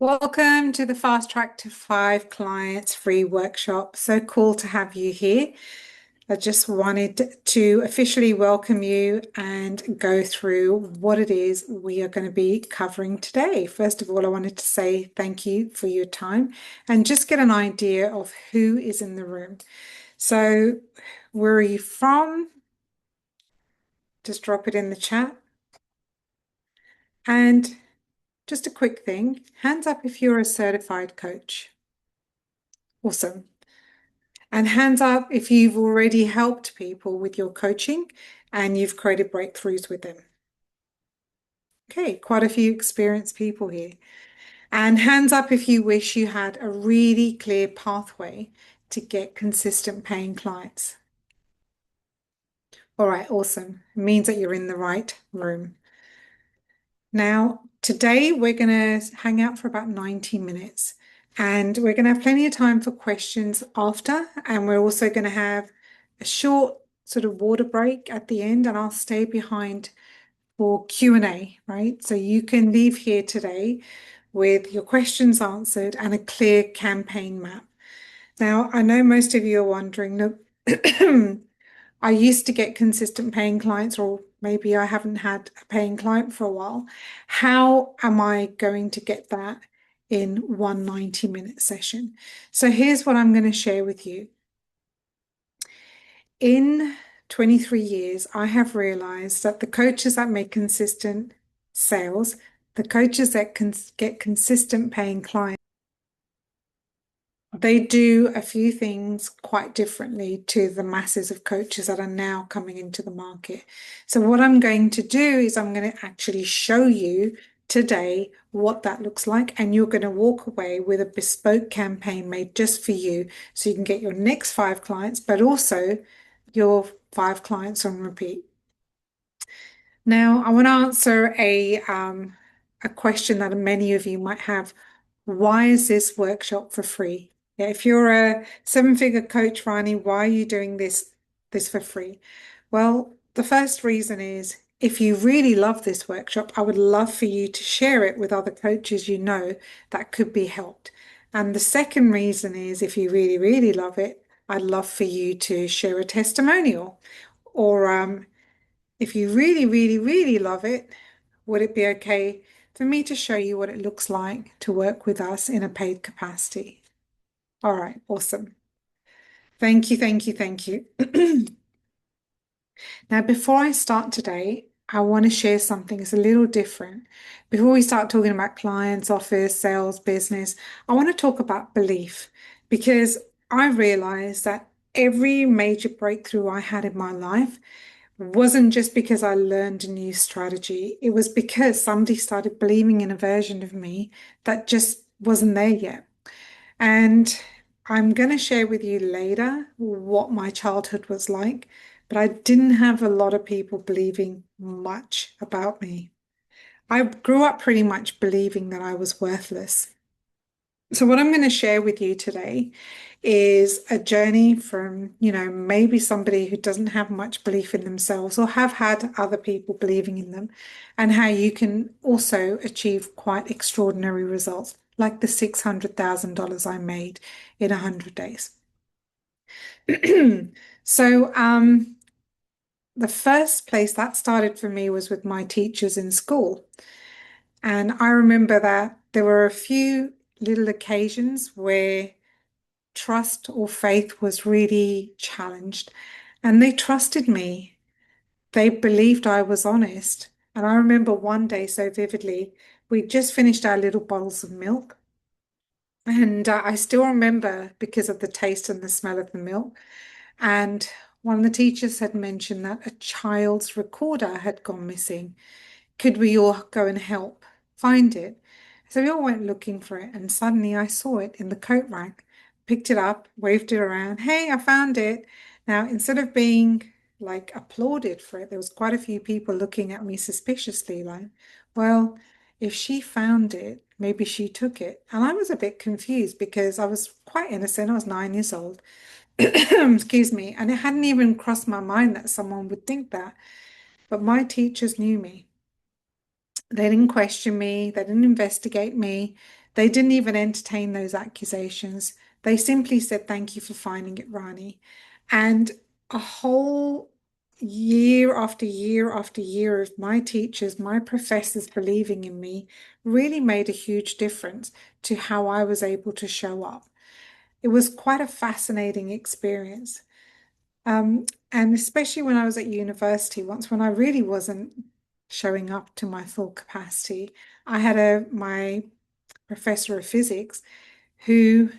Welcome to the Fast Track to Five Clients free workshop. So cool to have you here. I just wanted to officially welcome you and go through what it is we are going to be covering today. First of all, I wanted to say thank you for your time and just get an idea of who is in the room. So, where are you from? Just drop it in the chat. And just a quick thing, hands up if you're a certified coach. Awesome. And hands up if you've already helped people with your coaching and you've created breakthroughs with them. Okay, quite a few experienced people here. And hands up if you wish you had a really clear pathway to get consistent paying clients. All right, awesome. It means that you're in the right room. Now, today we're going to hang out for about 90 minutes and we're going to have plenty of time for questions after. And we're also going to have a short sort of water break at the end, and I'll stay behind for Q&A, right? So you can leave here today with your questions answered and a clear campaign map. Now, I know most of you are wondering, look, I used to get consistent paying clients, or maybe I haven't had a paying client for a while. How am I going to get that in one 90-minute session? So here's what I'm going to share with you. In 23 years, I have realized that the coaches that make consistent sales, the coaches that can get consistent paying clients, they do a few things quite differently to the masses of coaches that are now coming into the market. So what I'm going to do is I'm going to actually show you today what that looks like, and you're going to walk away with a bespoke campaign made just for you so you can get your next 5 clients, but also your 5 clients on repeat. Now, I want to answer a question that many of you might have. Why is this workshop for free? Yeah, if you're a 7-figure coach, Rani, why are you doing this for free? Well, the first reason is if you really love this workshop, I would love for you to share it with other coaches you know that could be helped. And the second reason is if you really, really love it, I'd love for you to share a testimonial. Or if you really, really, really love it, would it be okay for me to show you what it looks like to work with us in a paid capacity? All right, awesome. Thank you, thank you, thank you. Now, before I start today, I want to share something that's a little different. Before we start talking about clients, office, sales, business, I want to talk about belief because I realized that every major breakthrough I had in my life wasn't just because I learned a new strategy. It was because somebody started believing in a version of me that just wasn't there yet. And I'm going to share with you later what my childhood was like, but I didn't have a lot of people believing much about me. I grew up pretty much believing that I was worthless. So what I'm going to share with you today is a journey from, maybe somebody who doesn't have much belief in themselves or have had other people believing in them, and how you can also achieve quite extraordinary results, like the $600,000 I made in 100 days. So, the first place that started for me was with my teachers in school. And I remember that there were a few little occasions where trust or faith was really challenged. And they trusted me. They believed I was honest. And I remember one day so vividly, we just finished our little bottles of milk. And I still remember because of the taste and the smell of the milk. And one of the teachers had mentioned that a child's recorder had gone missing. Could we all go and help find it? So we all went looking for it, and suddenly I saw it in the coat rack, picked it up, waved it around. Hey, I found it. Now, instead of being like applauded for it, there was quite a few people looking at me suspiciously, like, well, if she found it, maybe she took it. And I was a bit confused because I was quite innocent. I was 9 years old. Excuse me. And it hadn't even crossed my mind that someone would think that. But my teachers knew me. They didn't question me, they didn't investigate me. They didn't even entertain those accusations. They simply said, "Thank you for finding it, Rani." And a whole year after year after year of my teachers, my professors believing in me really made a huge difference to how I was able to show up. It was quite a fascinating experience. And especially when I was at university, once when I really wasn't showing up to my full capacity, I had my professor of physics who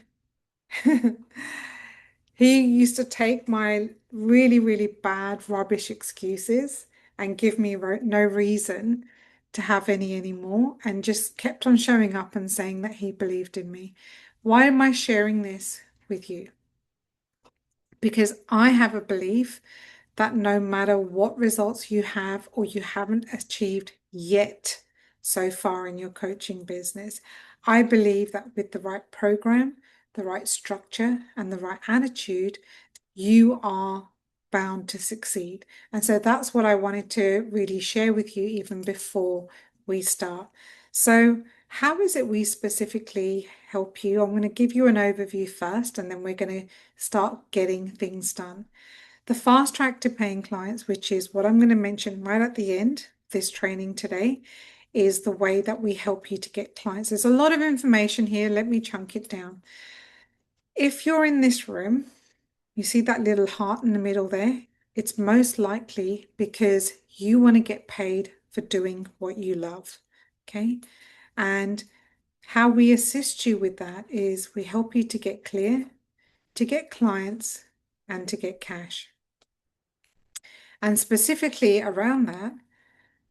he used to take my really, really bad, rubbish excuses and give me no reason to have any anymore, and just kept on showing up and saying that he believed in me. Why am I sharing this with you? Because I have a belief that no matter what results you have or you haven't achieved yet so far in your coaching business, I believe that with the right program, the right structure, and the right attitude, you are bound to succeed. And so that's what I wanted to really share with you even before we start. So, how is it we specifically help you? I'm going to give you an overview first, and then we're going to start getting things done. The fast track to paying clients, which is what I'm going to mention right at the end of this training today, is the way that we help you to get clients. There's a lot of information here. Let me chunk it down. If you're in this room, you see that little heart in the middle there? It's most likely because you want to get paid for doing what you love. Okay. And how we assist you with that is we help you to get clear, to get clients, and to get cash. And specifically around that,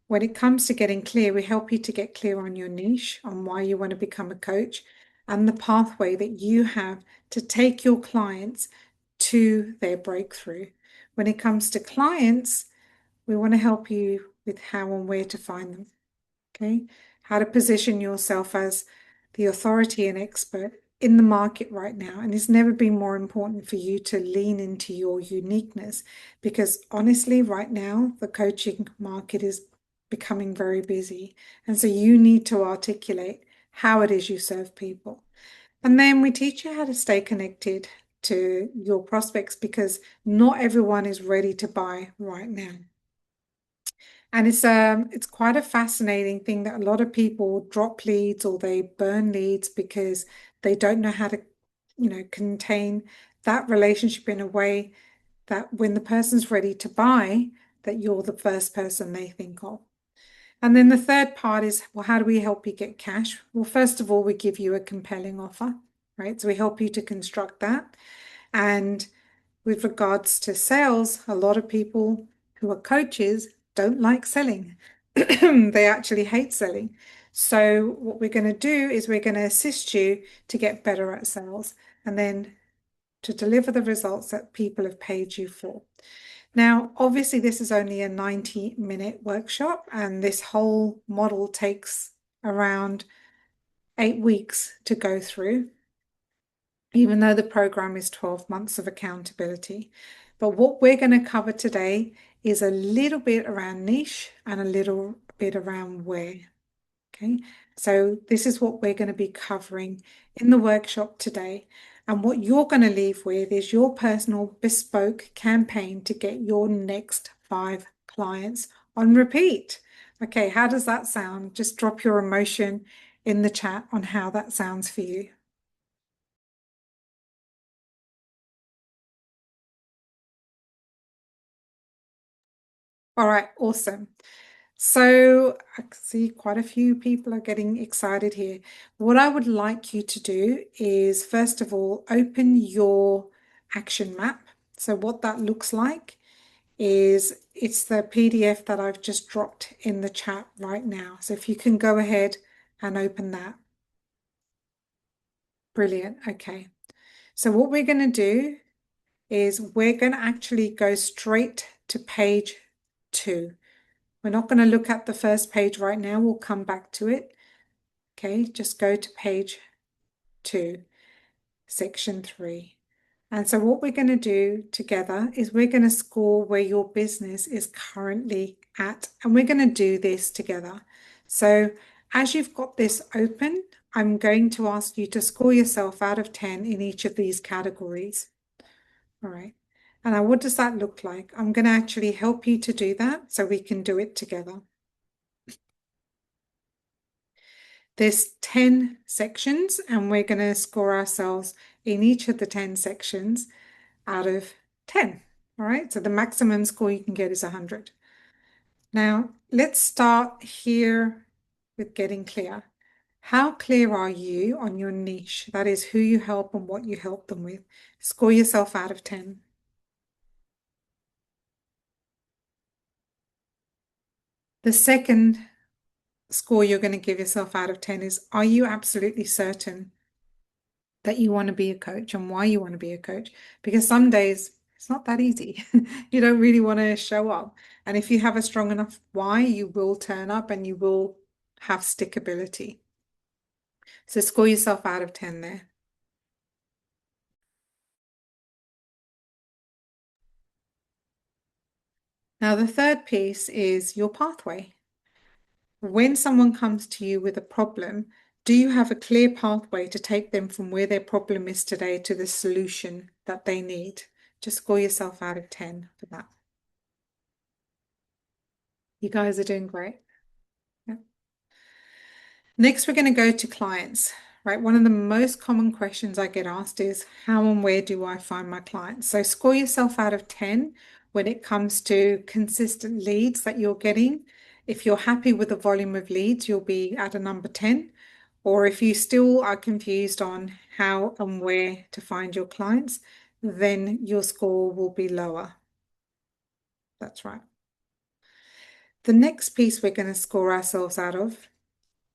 when it comes to getting clear, we help you to get clear on your niche, on why you want to become a coach, and the pathway that you have to take your clients to their breakthrough. When it comes to clients, we want to help you with how and where to find them. Okay, how to position yourself as the authority and expert in the market right now. And it's never been more important for you to lean into your uniqueness, because honestly, right now, the coaching market is becoming very busy. And so you need to articulate how it is you serve people. And then we teach you how to stay connected to your prospects, because not everyone is ready to buy right now. And it's quite a fascinating thing that a lot of people drop leads or they burn leads because they don't know how to, contain that relationship in a way that when the person's ready to buy, that you're the first person they think of. And then the third part is, well, how do we help you get cash? Well, first of all, we give you a compelling offer, right? So we help you to construct that. And with regards to sales, a lot of people who are coaches don't like selling. They actually hate selling. So what we're going to do is we're going to assist you to get better at sales and then to deliver the results that people have paid you for. Now, obviously, this is only a 90-minute workshop, and this whole model takes around 8 weeks to go through, even though the program is 12 months of accountability. But what we're going to cover today is a little bit around niche and a little bit around where. Okay, so this is what we're going to be covering in the workshop today. And what you're going to leave with is your personal bespoke campaign to get your next 5 clients on repeat. Okay, how does that sound? Just drop your emotion in the chat on how that sounds for you. All right, awesome. So I can see quite a few people are getting excited here. What I would like you to do is, first of all, open your action map. So what that looks like is it's the PDF that I've just dropped in the chat right now. So if you can go ahead and open that. Brilliant. Okay. So what we're going to do is we're going to actually go straight to page 2. We're not going to look at the first page right now. We'll come back to it. Okay, just go to page 2, section 3. And so what we're going to do together is we're going to score where your business is currently at. And we're going to do this together. So As you've got this open, I'm going to ask you to score yourself out of 10 in each of these categories. All right. And now what does that look like? I'm going to actually help you to do that so we can do it together. There's 10 sections, and we're going to score ourselves in each of the 10 sections out of 10. All right. So the maximum score you can get is 100. Now, let's start here with getting clear. How clear are you on your niche? That is who you help and what you help them with. Score yourself out of 10. The second score you're going to give yourself out of 10 is, are you absolutely certain that you want to be a coach and why you want to be a coach? Because some days it's not that easy. You don't really want to show up. And if you have a strong enough why, you will turn up and you will have stickability. So score yourself out of 10 there. Now, the third piece is your pathway. When someone comes to you with a problem, do you have a clear pathway to take them from where their problem is today to the solution that they need? Just score yourself out of 10 for that. You guys are doing great. Yeah. Next, we're going to go to clients, right? One of the most common questions I get asked is, how and where do I find my clients? So score yourself out of 10 when it comes to consistent leads that you're getting. If you're happy with the volume of leads, you'll be at a number 10. Or if you still are confused on how and where to find your clients, then your score will be lower. That's right. The next piece we're going to score ourselves out of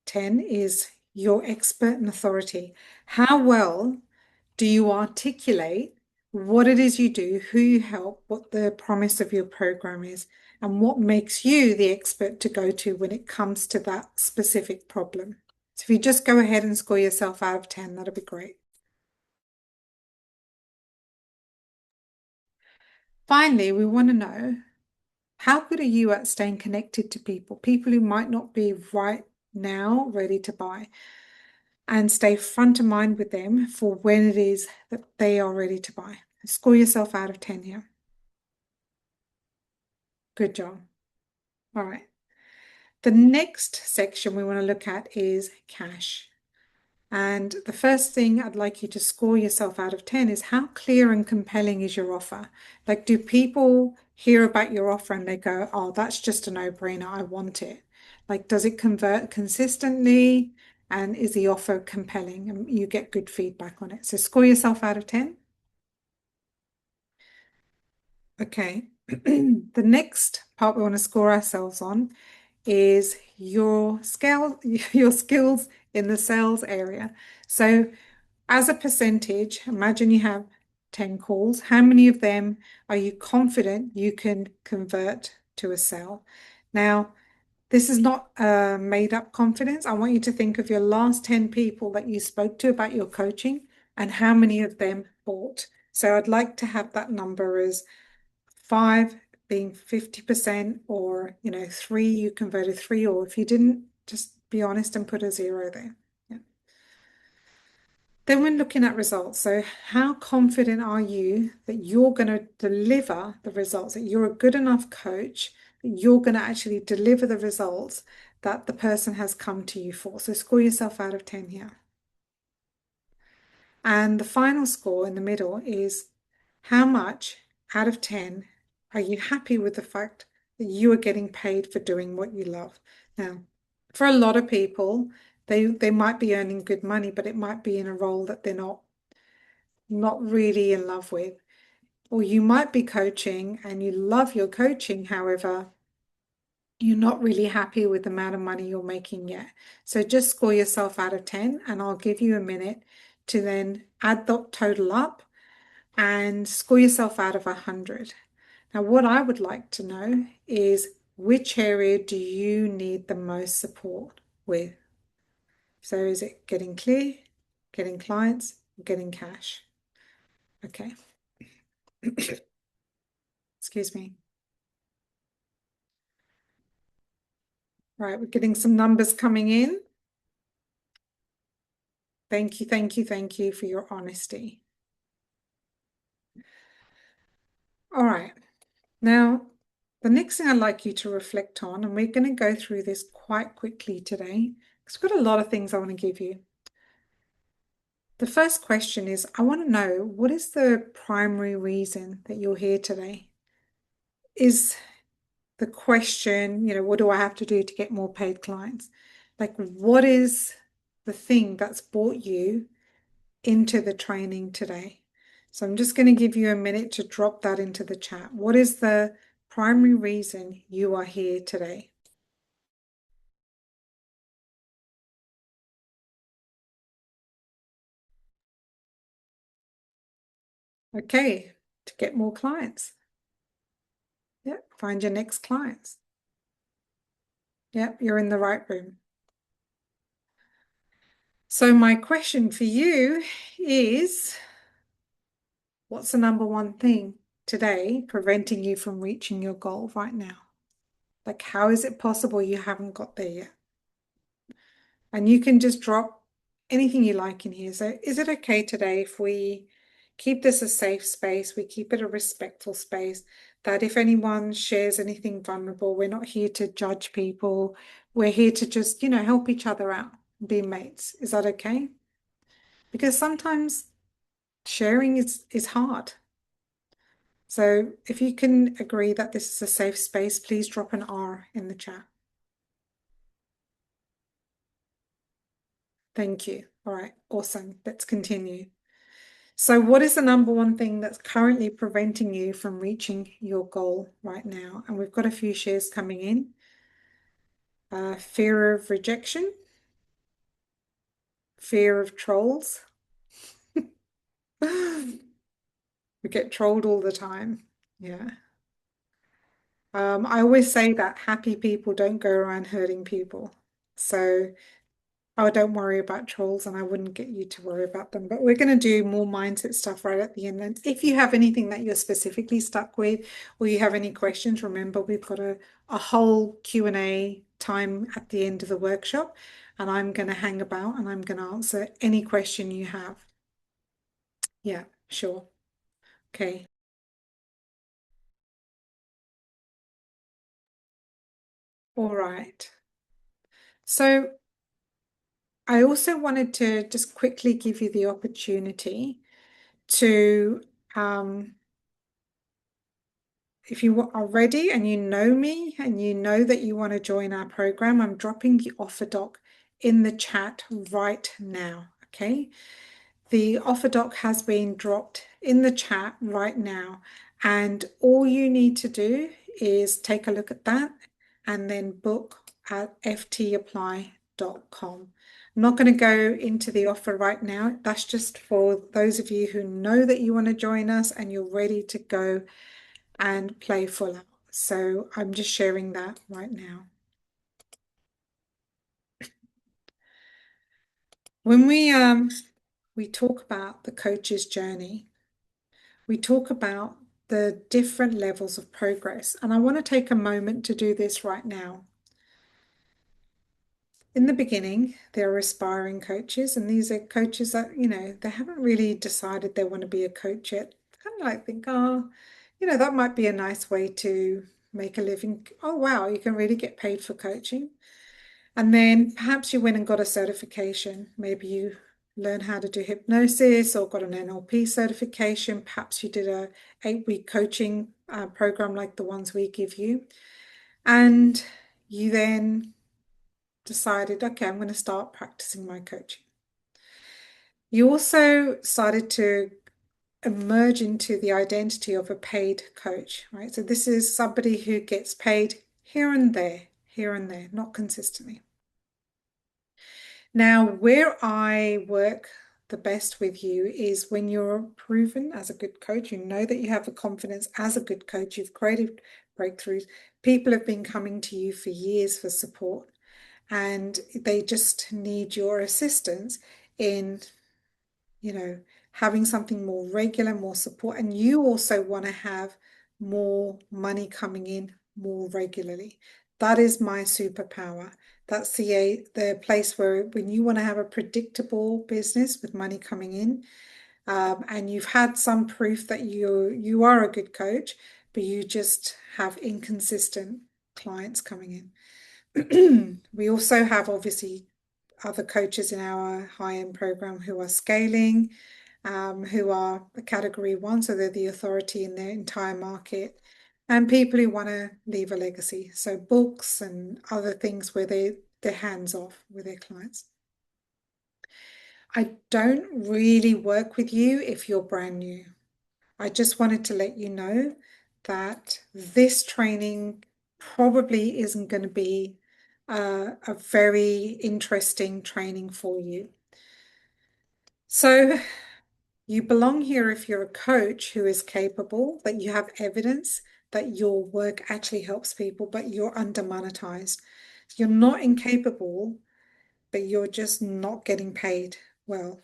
10 is your expert and authority. How well do you articulate what it is you do, who you help, what the promise of your program is, and what makes you the expert to go to when it comes to that specific problem? So if you just go ahead and score yourself out of 10, that'd be great. Finally, we want to know, how good are you at staying connected to people who might not be right now ready to buy, and stay front of mind with them for when it is that they are ready to buy. Score yourself out of 10 here. Good job. All right. The next section we want to look at is cash. And the first thing I'd like you to score yourself out of 10 is, how clear and compelling is your offer? Like, do people hear about your offer and they go, oh, that's just a no-brainer, I want it? Like, does it convert consistently? And is the offer compelling? And you get good feedback on it. So score yourself out of 10. Okay. The next part we want to score ourselves on is your your skills in the sales area. So as a percentage, imagine you have 10 calls. How many of them are you confident you can convert to a sale? Now, this is not a made up confidence. I want you to think of your last 10 people that you spoke to about your coaching and how many of them bought. So I'd like to have that number as 5 being 50%, or, three, you converted three, or if you didn't, just be honest and put a 0 there. Yeah. Then when looking at results, so how confident are you that you're going to deliver the results, that you're a good enough coach, that you're going to actually deliver the results that the person has come to you for? So score yourself out of 10 here. And the final score in the middle is, how much out of 10 are you happy with the fact that you are getting paid for doing what you love? Now, for a lot of people, they might be earning good money, but it might be in a role that they're not really in love with. Or you might be coaching and you love your coaching, however, you're not really happy with the amount of money you're making yet. So just score yourself out of 10, and I'll give you a minute to then add the total up and score yourself out of 100. Now, what I would like to know is, which area do you need the most support with? So is it getting clear, getting clients, getting cash? Okay. Excuse me. Right, we're getting some numbers coming in. Thank you, thank you, thank you for your honesty. All right. Now, the next thing I'd like you to reflect on, and we're going to go through this quite quickly today, because we've got a lot of things I want to give you. The first question is, I want to know, what is the primary reason that you're here today? Is the question, what do I have to do to get more paid clients? Like, what is the thing that's brought you into the training today? So I'm just going to give you a minute to drop that into the chat. What is the primary reason you are here today? Okay, to get more clients. Yep, find your next clients. Yep, you're in the right room. So my question for you is, what's the number one thing today preventing you from reaching your goal right now? Like, how is it possible you haven't got there yet? And you can just drop anything you like in here. So is it okay today if we keep this a safe space, we keep it a respectful space, that if anyone shares anything vulnerable, we're not here to judge people. We're here to just, help each other out, be mates. Is that okay? Because sometimes sharing is hard. So if you can agree that this is a safe space, please drop an R in the chat. Thank you. All right, awesome. Let's continue. So what is the number one thing that's currently preventing you from reaching your goal right now? And we've got a few shares coming in. Fear of rejection, fear of trolls. We get trolled all the time. Yeah. I always say that happy people don't go around hurting people. So oh, don't worry about trolls, and I wouldn't get you to worry about them. But we're going to do more mindset stuff right at the end. And if you have anything that you're specifically stuck with, or you have any questions, remember we've got a whole Q&A time at the end of the workshop, and I'm going to hang about and I'm going to answer any question you have. Yeah, sure. Okay. All right. So I also wanted to just quickly give you the opportunity to if you are ready and you know me and you know that you want to join our program, I'm dropping the offer doc in the chat right now. Okay. The offer doc has been dropped in the chat right now. And all you need to do is take a look at that and then book at ftapply.com. I'm not going to go into the offer right now. That's just for those of you who know that you want to join us and you're ready to go and play full out. So I'm just sharing that right now. When we talk about the coach's journey, we talk about the different levels of progress. And I want to take a moment to do this right now. In the beginning, there are aspiring coaches, and these are coaches that, they haven't really decided they want to be a coach yet. Kind of like think, oh, that might be a nice way to make a living. Oh, wow, you can really get paid for coaching. And then perhaps you went and got a certification. Maybe you learn how to do hypnosis or got an NLP certification. Perhaps you did a 8-week coaching program like the ones we give you. And you then decided, okay, I'm going to start practicing my coaching. You also started to emerge into the identity of a paid coach, right? So this is somebody who gets paid here and there, not consistently. Now, where I work the best with you is when you're proven as a good coach, you know that you have the confidence as a good coach, you've created breakthroughs. People have been coming to you for years for support, and they just need your assistance in, having something more regular, more support. And you also want to have more money coming in more regularly. That is my superpower. That's the place where when you want to have a predictable business with money coming in, and you've had some proof that you are a good coach, but you just have inconsistent clients coming in. We also have obviously other coaches in our high-end program who are scaling, who are a category one, so they're the authority in their entire market, and people who want to leave a legacy. So books and other things where they're hands off with their clients. I don't really work with you if you're brand new. I just wanted to let you know that this training probably isn't going to be a very interesting training for you. So you belong here if you're a coach who is capable, that you have evidence that your work actually helps people, but you're under-monetized. You're not incapable, but you're just not getting paid well.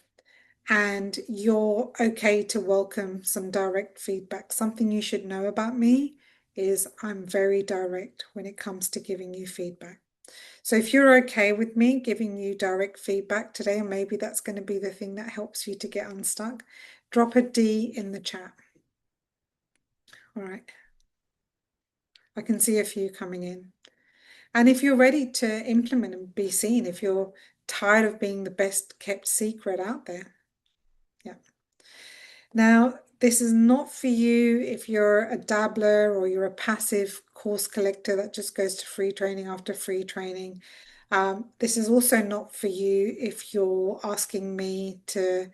And you're okay to welcome some direct feedback. Something you should know about me is I'm very direct when it comes to giving you feedback. So if you're okay with me giving you direct feedback today, and maybe that's going to be the thing that helps you to get unstuck, drop a D in the chat. All right. I can see a few coming in. And if you're ready to implement and be seen, if you're tired of being the best kept secret out there. Yeah. Now, this is not for you if you're a dabbler or you're a passive course collector that just goes to free training after free training. This is also not for you if you're asking me to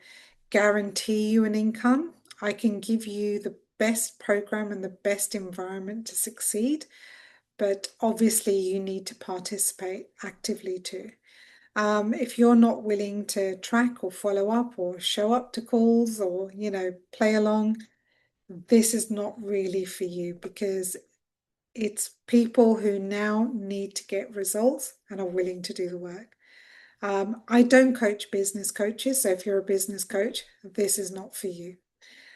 guarantee you an income. I can give you the best program and the best environment to succeed, but obviously you need to participate actively too. If you're not willing to track or follow up or show up to calls or, play along, this is not really for you because it's people who now need to get results and are willing to do the work. I don't coach business coaches, so if you're a business coach, this is not for you.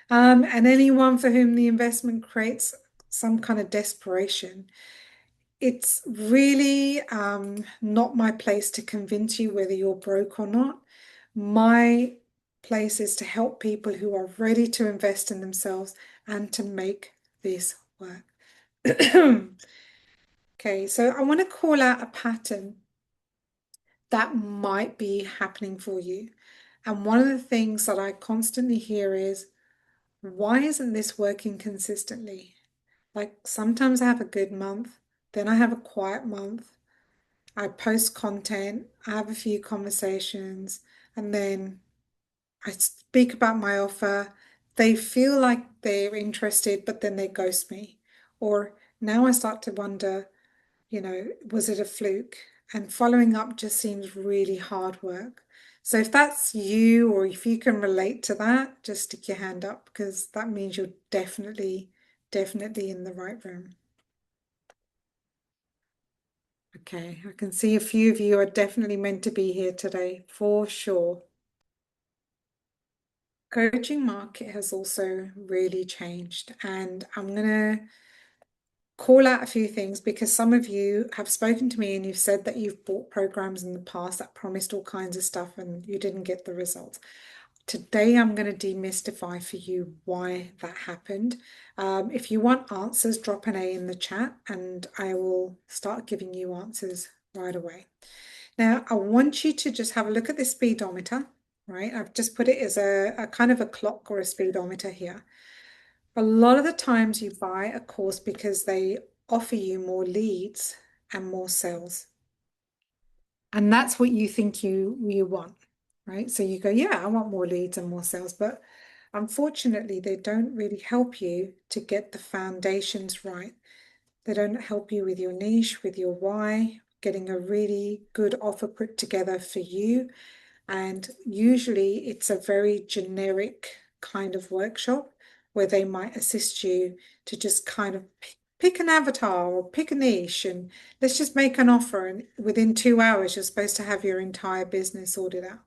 And anyone for whom the investment creates some kind of desperation, it's really not my place to convince you whether you're broke or not. My place is to help people who are ready to invest in themselves and to make this work. Okay, so I want to call out a pattern that might be happening for you. And one of the things that I constantly hear is, why isn't this working consistently? Like sometimes I have a good month, then I have a quiet month. I post content, I have a few conversations, and then I speak about my offer. They feel like they're interested, but then they ghost me. Or now I start to wonder, was it a fluke? And following up just seems really hard work. So if that's you, or if you can relate to that, just stick your hand up because that means you're definitely, definitely in the right room. Okay, I can see a few of you are definitely meant to be here today, for sure. Coaching market has also really changed, and I'm going to call out a few things because some of you have spoken to me and you've said that you've bought programs in the past that promised all kinds of stuff and you didn't get the results. Today, I'm going to demystify for you why that happened. If you want answers, drop an A in the chat and I will start giving you answers right away. Now, I want you to just have a look at this speedometer, right? I've just put it as a kind of a clock or a speedometer here. A lot of the times you buy a course because they offer you more leads and more sales. And that's what you think you want, right? So you go, yeah, I want more leads and more sales, but unfortunately, they don't really help you to get the foundations right. They don't help you with your niche, with your why, getting a really good offer put together for you. And usually it's a very generic kind of workshop where they might assist you to just kind of pick an avatar or pick a niche and let's just make an offer. And within 2 hours, you're supposed to have your entire business sorted out.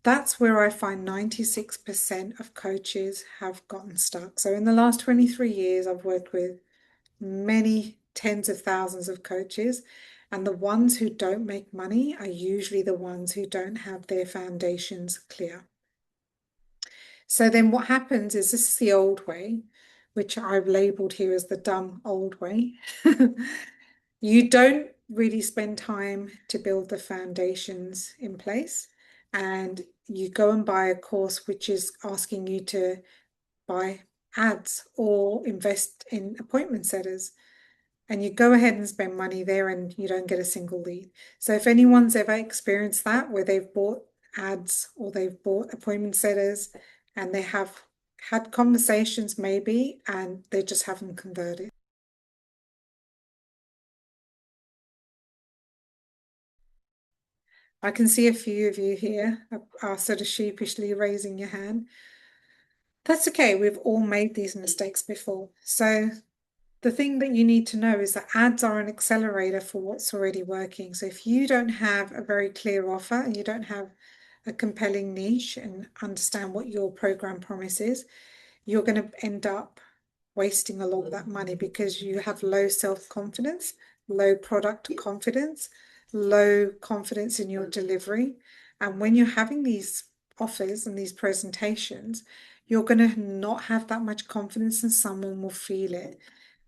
That's where I find 96% of coaches have gotten stuck. So in the last 23 years, I've worked with many tens of thousands of coaches. And the ones who don't make money are usually the ones who don't have their foundations clear. So then what happens is, this is the old way, which I've labeled here as the dumb old way. You don't really spend time to build the foundations in place, and you go and buy a course which is asking you to buy ads or invest in appointment setters. And you go ahead and spend money there and you don't get a single lead. So if anyone's ever experienced that, where they've bought ads or they've bought appointment setters and they have had conversations maybe and they just haven't converted. I can see a few of you here are sort of sheepishly raising your hand. That's okay. We've all made these mistakes before. So the thing that you need to know is that ads are an accelerator for what's already working. So if you don't have a very clear offer and you don't have a compelling niche and understand what your program promise is, you're going to end up wasting a lot of that money because you have low self-confidence, low product confidence, low confidence in your delivery. And when you're having these offers and these presentations, you're going to not have that much confidence and someone will feel it.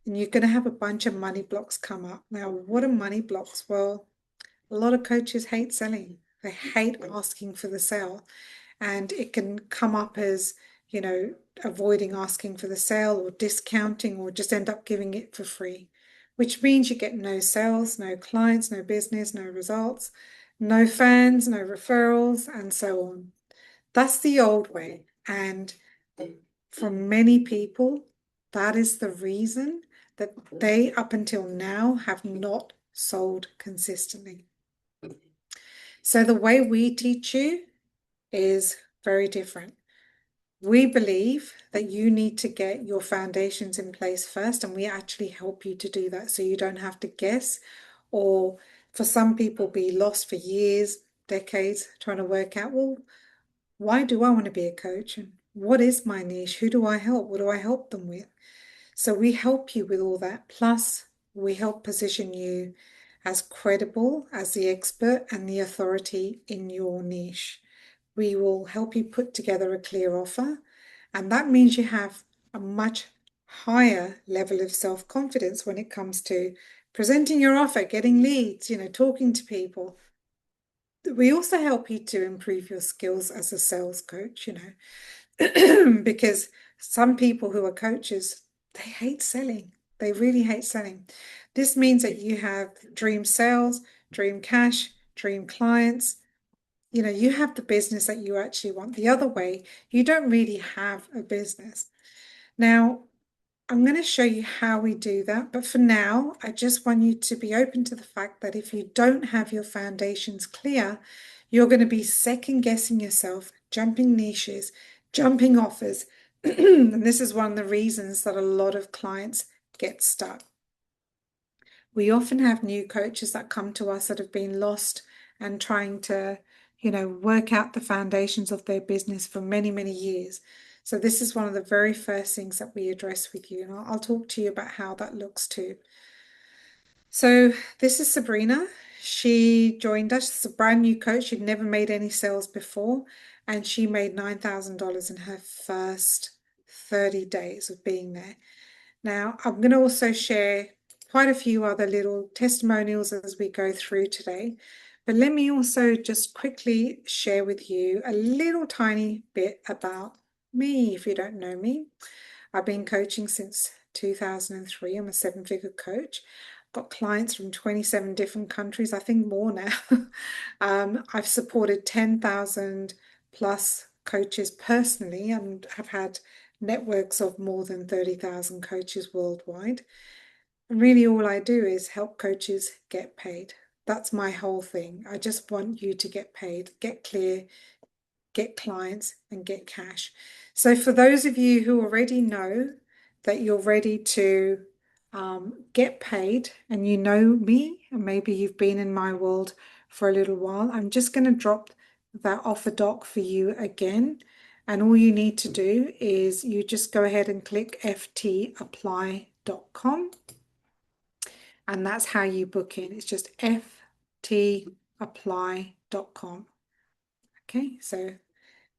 And you're going to have a bunch of money blocks come up. Now, what are money blocks? Well, a lot of coaches hate selling. They hate asking for the sale. And it can come up as, avoiding asking for the sale or discounting or just end up giving it for free, which means you get no sales, no clients, no business, no results, no fans, no referrals, and so on. That's the old way. And for many people, that is the reason that they, up until now, have not sold consistently. So the way we teach you is very different. We believe that you need to get your foundations in place first, and we actually help you to do that so you don't have to guess, or for some people be lost for years, decades, trying to work out, well, why do I want to be a coach? And what is my niche? Who do I help? What do I help them with? So we help you with all that. Plus, we help position you as credible as the expert and the authority in your niche. We will help you put together a clear offer, and that means you have a much higher level of self-confidence when it comes to presenting your offer, getting leads, talking to people. We also help you to improve your skills as a sales coach, because some people who are coaches, they hate selling. They really hate selling. This means that you have dream sales, dream cash, dream clients. You have the business that you actually want. The other way, you don't really have a business. Now, I'm going to show you how we do that. But for now, I just want you to be open to the fact that if you don't have your foundations clear, you're going to be second guessing yourself, jumping niches, jumping offers. And this is one of the reasons that a lot of clients get stuck. We often have new coaches that come to us that have been lost and trying to, work out the foundations of their business for many, many years. So this is one of the very first things that we address with you, and I'll talk to you about how that looks too. So this is Sabrina. She joined us as a brand new coach. She'd never made any sales before, and she made $9,000 in her first 30 days of being there. Now, I'm going to also share quite a few other little testimonials as we go through today. But let me also just quickly share with you a little tiny bit about me, if you don't know me. I've been coaching since 2003. I'm a seven-figure coach. I've got clients from 27 different countries, I think more now. I've supported 10,000 plus coaches personally and have had networks of more than 30,000 coaches worldwide. And really all I do is help coaches get paid. That's my whole thing. I just want you to get paid, get clear, get clients, and get cash. So for those of you who already know that you're ready to get paid and you know me, and maybe you've been in my world for a little while, I'm just going to drop that offer doc for you again. And all you need to do is you just go ahead and click ftapply.com. And that's how you book in. It's just ftapply.com. Okay, so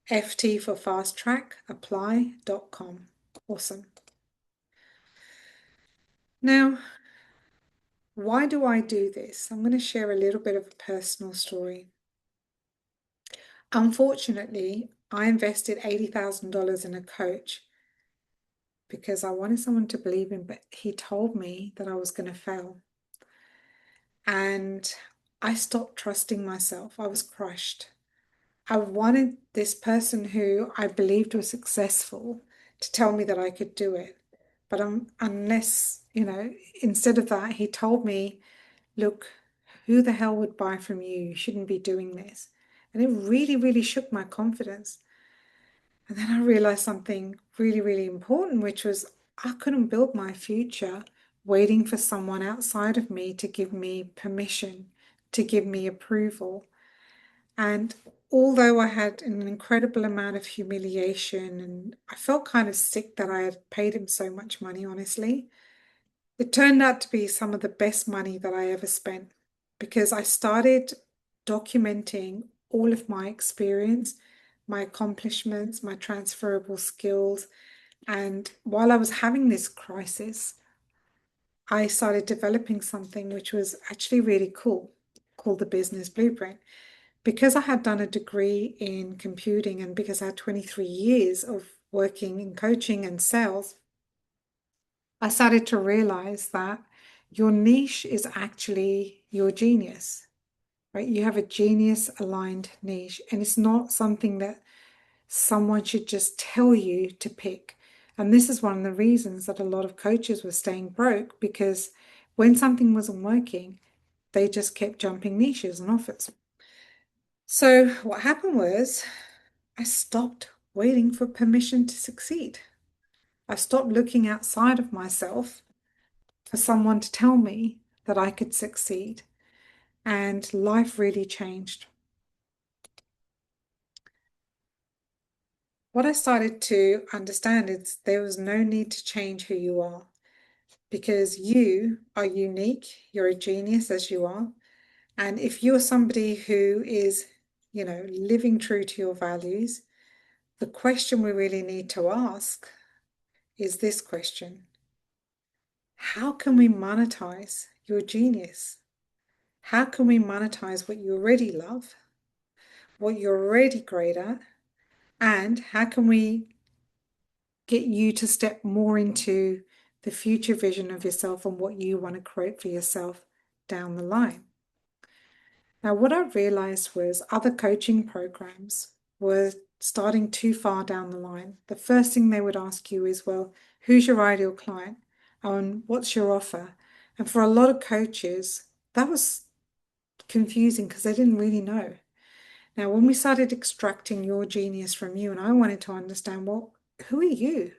FT for fast track, apply.com. Awesome. Now, why do I do this? I'm going to share a little bit of a personal story. Unfortunately, I invested $80,000 in a coach because I wanted someone to believe in, but he told me that I was going to fail. And I stopped trusting myself. I was crushed. I wanted this person who I believed was successful to tell me that I could do it. But unless, instead of that, he told me, look, who the hell would buy from you? You shouldn't be doing this. And it really, really shook my confidence. And then I realized something really, really important, which was I couldn't build my future waiting for someone outside of me to give me permission, to give me approval. And although I had an incredible amount of humiliation and I felt kind of sick that I had paid him so much money, honestly, it turned out to be some of the best money that I ever spent because I started documenting all of my experience, my accomplishments, my transferable skills. And while I was having this crisis, I started developing something which was actually really cool, called the Business Blueprint. Because I had done a degree in computing and because I had 23 years of working in coaching and sales, I started to realize that your niche is actually your genius, right? You have a genius aligned niche, and it's not something that someone should just tell you to pick. And this is one of the reasons that a lot of coaches were staying broke because when something wasn't working, they just kept jumping niches and offers. So what happened was I stopped waiting for permission to succeed. I stopped looking outside of myself for someone to tell me that I could succeed. And life really changed. What I started to understand is there was no need to change who you are because you are unique. You're a genius as you are. And if you're somebody who is, living true to your values, the question we really need to ask is this question: how can we monetize your genius? How can we monetize what you already love, what you're already great at, and how can we get you to step more into the future vision of yourself and what you want to create for yourself down the line? Now, what I realized was other coaching programs were starting too far down the line. The first thing they would ask you is, well, who's your ideal client? And what's your offer? And for a lot of coaches, that was confusing because they didn't really know. Now, when we started extracting your genius from you, and I wanted to understand, well, who are you?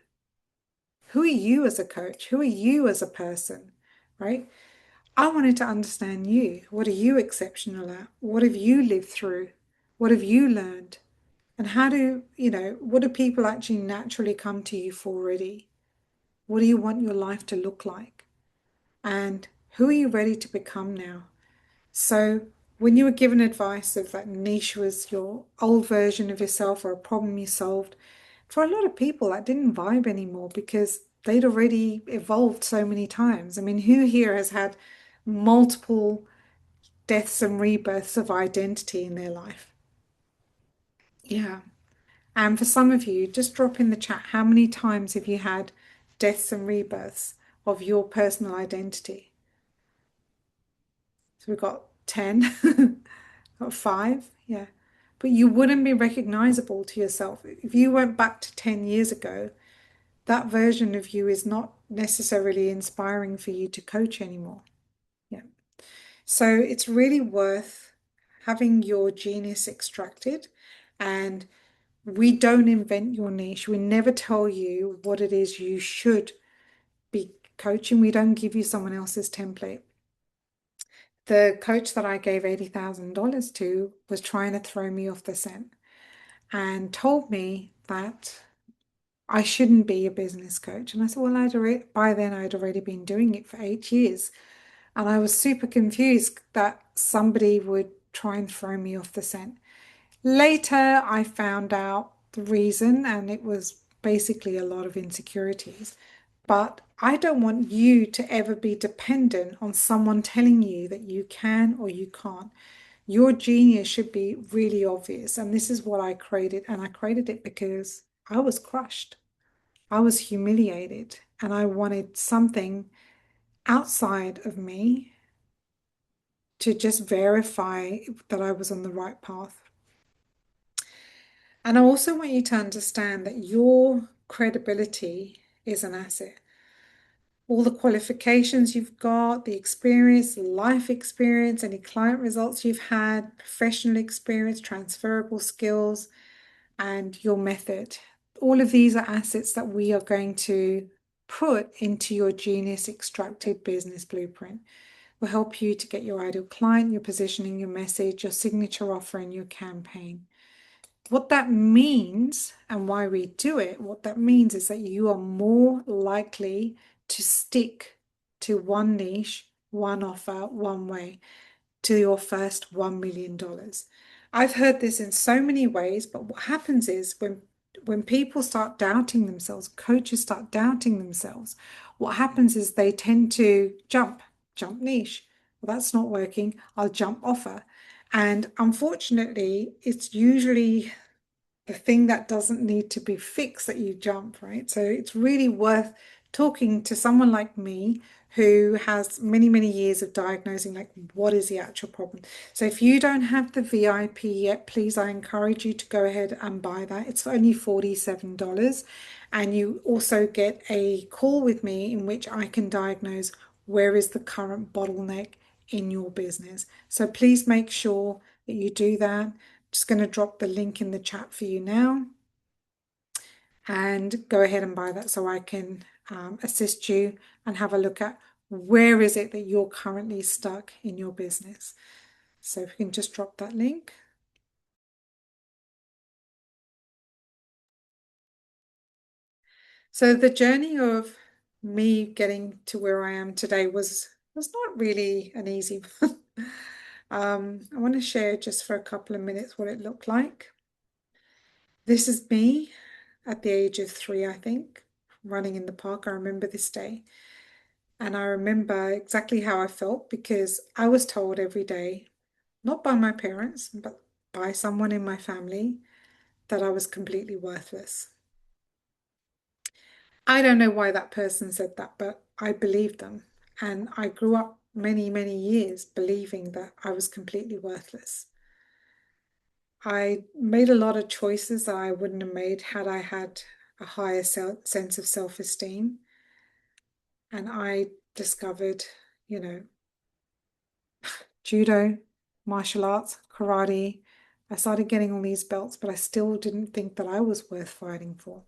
Who are you as a coach? Who are you as a person? Right? I wanted to understand you. What are you exceptional at? What have you lived through? What have you learned? And what do people actually naturally come to you for already? What do you want your life to look like? And who are you ready to become now? So when you were given advice of that niche was your old version of yourself or a problem you solved, for a lot of people that didn't vibe anymore because they'd already evolved so many times. I mean, who here has had multiple deaths and rebirths of identity in their life? Yeah. And for some of you, just drop in the chat, how many times have you had deaths and rebirths of your personal identity? So we've got 10, got 5, yeah. But you wouldn't be recognizable to yourself. If you went back to 10 years ago, that version of you is not necessarily inspiring for you to coach anymore. Yeah. So it's really worth having your genius extracted. And we don't invent your niche. We never tell you what it is you should be coaching. We don't give you someone else's template. The coach that I gave $80,000 to was trying to throw me off the scent and told me that I shouldn't be a business coach. And I said, well, by then I'd already been doing it for 8 years. And I was super confused that somebody would try and throw me off the scent. Later, I found out the reason, and it was basically a lot of insecurities. But I don't want you to ever be dependent on someone telling you that you can or you can't. Your genius should be really obvious. And this is what I created. And I created it because I was crushed. I was humiliated. And I wanted something outside of me to just verify that I was on the right path. And I also want you to understand that your credibility is an asset. All the qualifications you've got, the experience, life experience, any client results you've had, professional experience, transferable skills, and your method. All of these are assets that we are going to put into your Genius Extracted Business Blueprint. Will help you to get your ideal client, your positioning, your message, your signature offer, and your campaign. What that means and why we do it, what that means is that you are more likely to stick to one niche, one offer, one way to your first $1 million. I've heard this in so many ways, but what happens is when people start doubting themselves, coaches start doubting themselves, what happens is they tend to jump niche. Well, that's not working. I'll jump offer. And unfortunately, it's usually the thing that doesn't need to be fixed that you jump, right? So it's really worth talking to someone like me who has many, many years of diagnosing, like, what is the actual problem. So if you don't have the VIP yet, please, I encourage you to go ahead and buy that. It's only $47. And you also get a call with me in which I can diagnose where is the current bottleneck in your business. So please make sure that you do that. Just going to drop the link in the chat for you now and go ahead and buy that so I can assist you and have a look at where is it that you're currently stuck in your business. So if we can just drop that link. So the journey of me getting to where I am today was not really an easy one. I want to share just for a couple of minutes what it looked like. This is me at the age of 3, I think, running in the park. I remember this day. And I remember exactly how I felt because I was told every day, not by my parents, but by someone in my family, that I was completely worthless. I don't know why that person said that, but I believed them. And I grew up many, many years believing that I was completely worthless. I made a lot of choices that I wouldn't have made had I had a higher sense of self-esteem. And I discovered, you know, judo, martial arts, karate. I started getting all these belts, but I still didn't think that I was worth fighting for.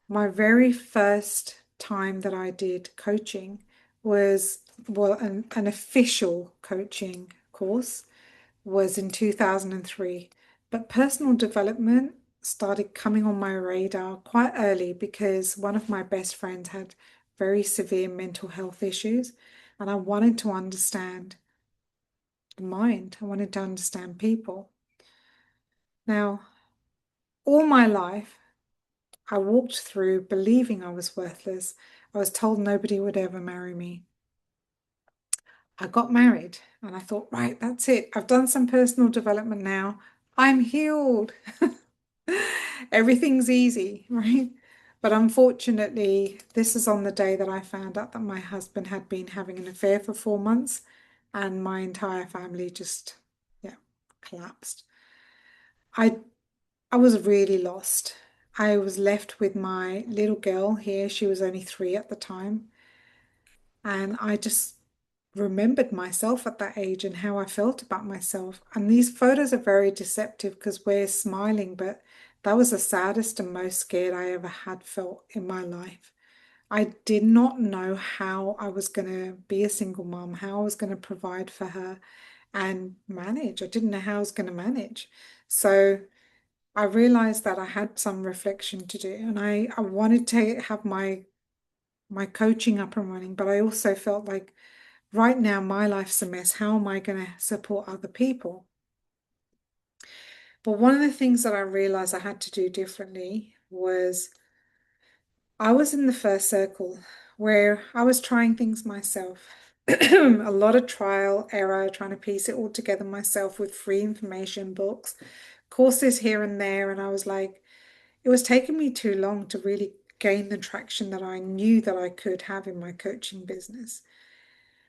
My very first time that I did coaching was, well, an official coaching course was in 2003. But personal development started coming on my radar quite early because one of my best friends had very severe mental health issues, and I wanted to understand the mind. I wanted to understand people. Now, all my life, I walked through believing I was worthless. I was told nobody would ever marry me. I got married and I thought, right, that's it. I've done some personal development now. I'm healed. Everything's easy, right? But unfortunately, this is on the day that I found out that my husband had been having an affair for 4 months and my entire family just, yeah, collapsed. I I was really lost. I was left with my little girl here. She was only 3 at the time. And I just remembered myself at that age and how I felt about myself. And these photos are very deceptive because we're smiling, but that was the saddest and most scared I ever had felt in my life. I did not know how I was going to be a single mom, how I was going to provide for her and manage. I didn't know how I was going to manage. So I realized that I had some reflection to do and I wanted to have my coaching up and running, but I also felt like right now my life's a mess. How am I going to support other people? But one of the things that I realized I had to do differently was I was in the first circle where I was trying things myself. A lot of trial, error, trying to piece it all together myself with free information books, courses here and there. And I was like, it was taking me too long to really gain the traction that I knew that I could have in my coaching business.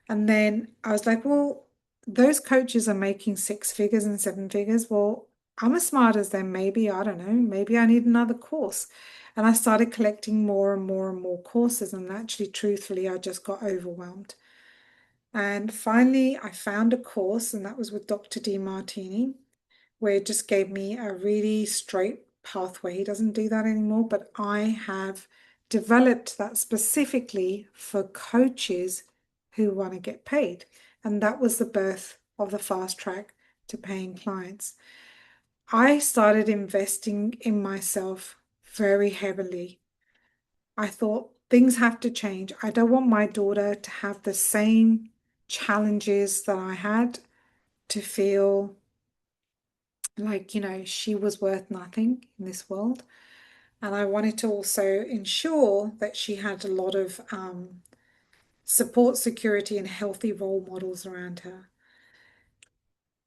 And then I was like, well, those coaches are making six figures and seven figures. Well, I'm as smart as them. Maybe, I don't know, maybe I need another course. And I started collecting more and more and more courses. And actually, truthfully, I just got overwhelmed. And finally, I found a course, and that was with Dr. Demartini, where it just gave me a really straight pathway. He doesn't do that anymore, but I have developed that specifically for coaches who want to get paid. And that was the birth of the fast track to paying clients. I started investing in myself very heavily. I thought things have to change. I don't want my daughter to have the same challenges that I had, to feel like, she was worth nothing in this world. And I wanted to also ensure that she had a lot of support, security, and healthy role models around her.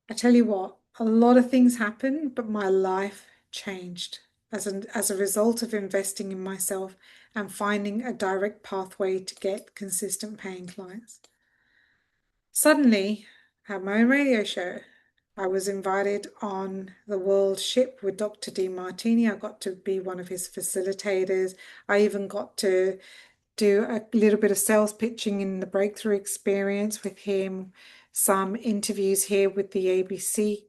I tell you what, a lot of things happened, but my life changed as a result of investing in myself and finding a direct pathway to get consistent paying clients. Suddenly, I had my own radio show. I was invited on the world ship with Dr. Demartini. I got to be one of his facilitators. I even got to do a little bit of sales pitching in the breakthrough experience with him, some interviews here with the ABC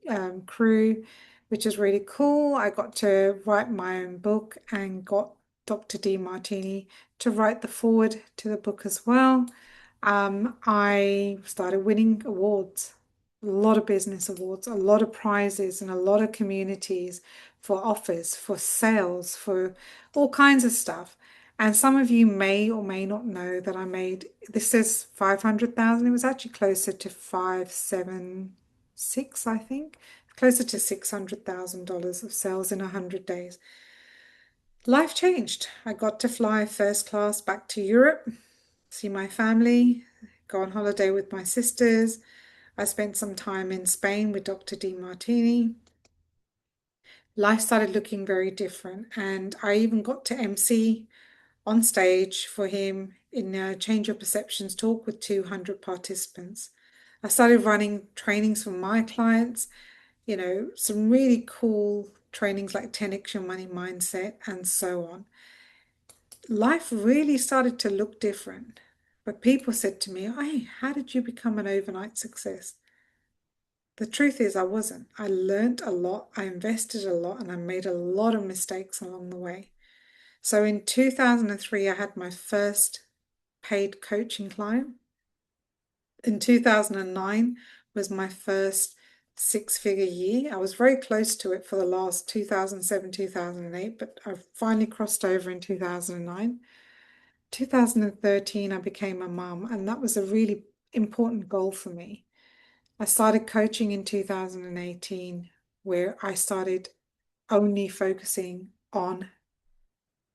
crew, which is really cool. I got to write my own book and got Dr. Demartini to write the foreword to the book as well. I started winning awards, a lot of business awards, a lot of prizes, and a lot of communities for offers, for sales, for all kinds of stuff. And some of you may or may not know that I made, this says 500,000. It was actually closer to 576, I think, closer to $600,000 of sales in 100 days. Life changed. I got to fly first class back to Europe, see my family, go on holiday with my sisters. I spent some time in Spain with Dr. Demartini. Life started looking very different, and I even got to MC on stage for him in a Change Your Perceptions talk with 200 participants. I started running trainings for my clients, some really cool trainings like 10x Your Money Mindset and so on. Life really started to look different. But people said to me, hey, how did you become an overnight success? The truth is, I wasn't. I learned a lot, I invested a lot, and I made a lot of mistakes along the way. So in 2003, I had my first paid coaching client. In 2009 was my first six-figure year. I was very close to it for the last 2007, 2008, but I finally crossed over in 2009. 2013, I became a mum, and that was a really important goal for me. I started coaching in 2018, where I started only focusing on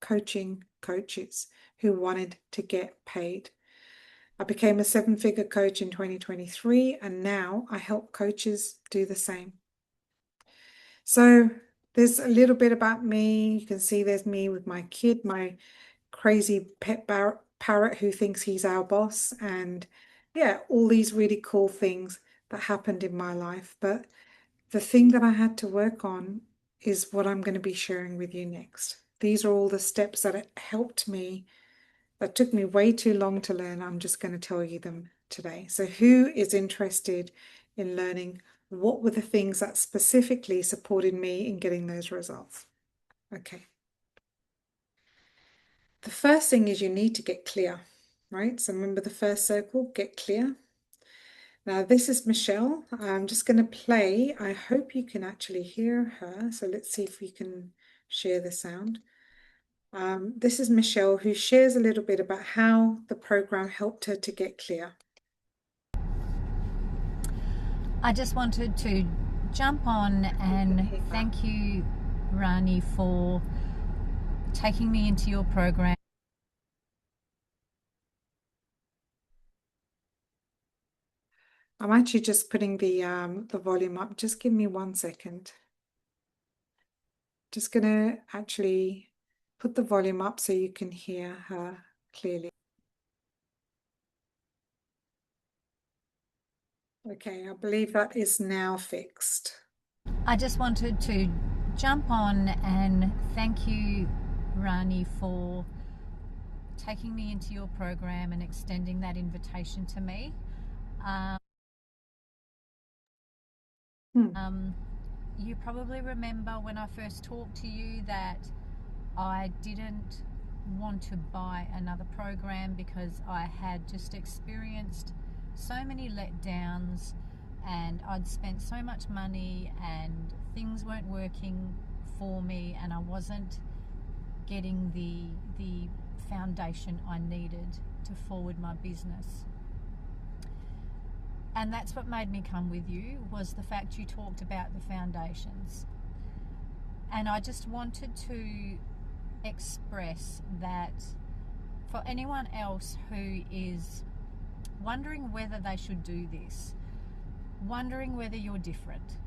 coaching coaches who wanted to get paid. I became a seven-figure coach in 2023, and now I help coaches do the same. So there's a little bit about me. You can see there's me with my kid, my crazy pet parrot who thinks he's our boss, and yeah, all these really cool things that happened in my life. But the thing that I had to work on is what I'm going to be sharing with you next. These are all the steps that helped me, that took me way too long to learn. I'm just going to tell you them today. So who is interested in learning what were the things that specifically supported me in getting those results? Okay. The first thing is you need to get clear, right? So remember the first circle, get clear. Now this is Michelle. I'm just going to play. I hope you can actually hear her. So let's see if we can share the sound. This is Michelle, who shares a little bit about how the program helped her to get clear. I just wanted to jump on and thank you, Rani, for taking me into your program. I'm actually just putting the volume up. Just give me 1 second. Just gonna actually put the volume up so you can hear her clearly. Okay, I believe that is now fixed. I just wanted to jump on and thank you, Rani, for taking me into your program and extending that invitation to me. You probably remember when I first talked to you that I didn't want to buy another program because I had just experienced so many letdowns and I'd spent so much money and things weren't working for me and I wasn't getting the foundation I needed to forward my business. And that's what made me come with you, was the fact you talked about the foundations. And I just wanted to express that for anyone else who is wondering whether they should do this, wondering whether you're different,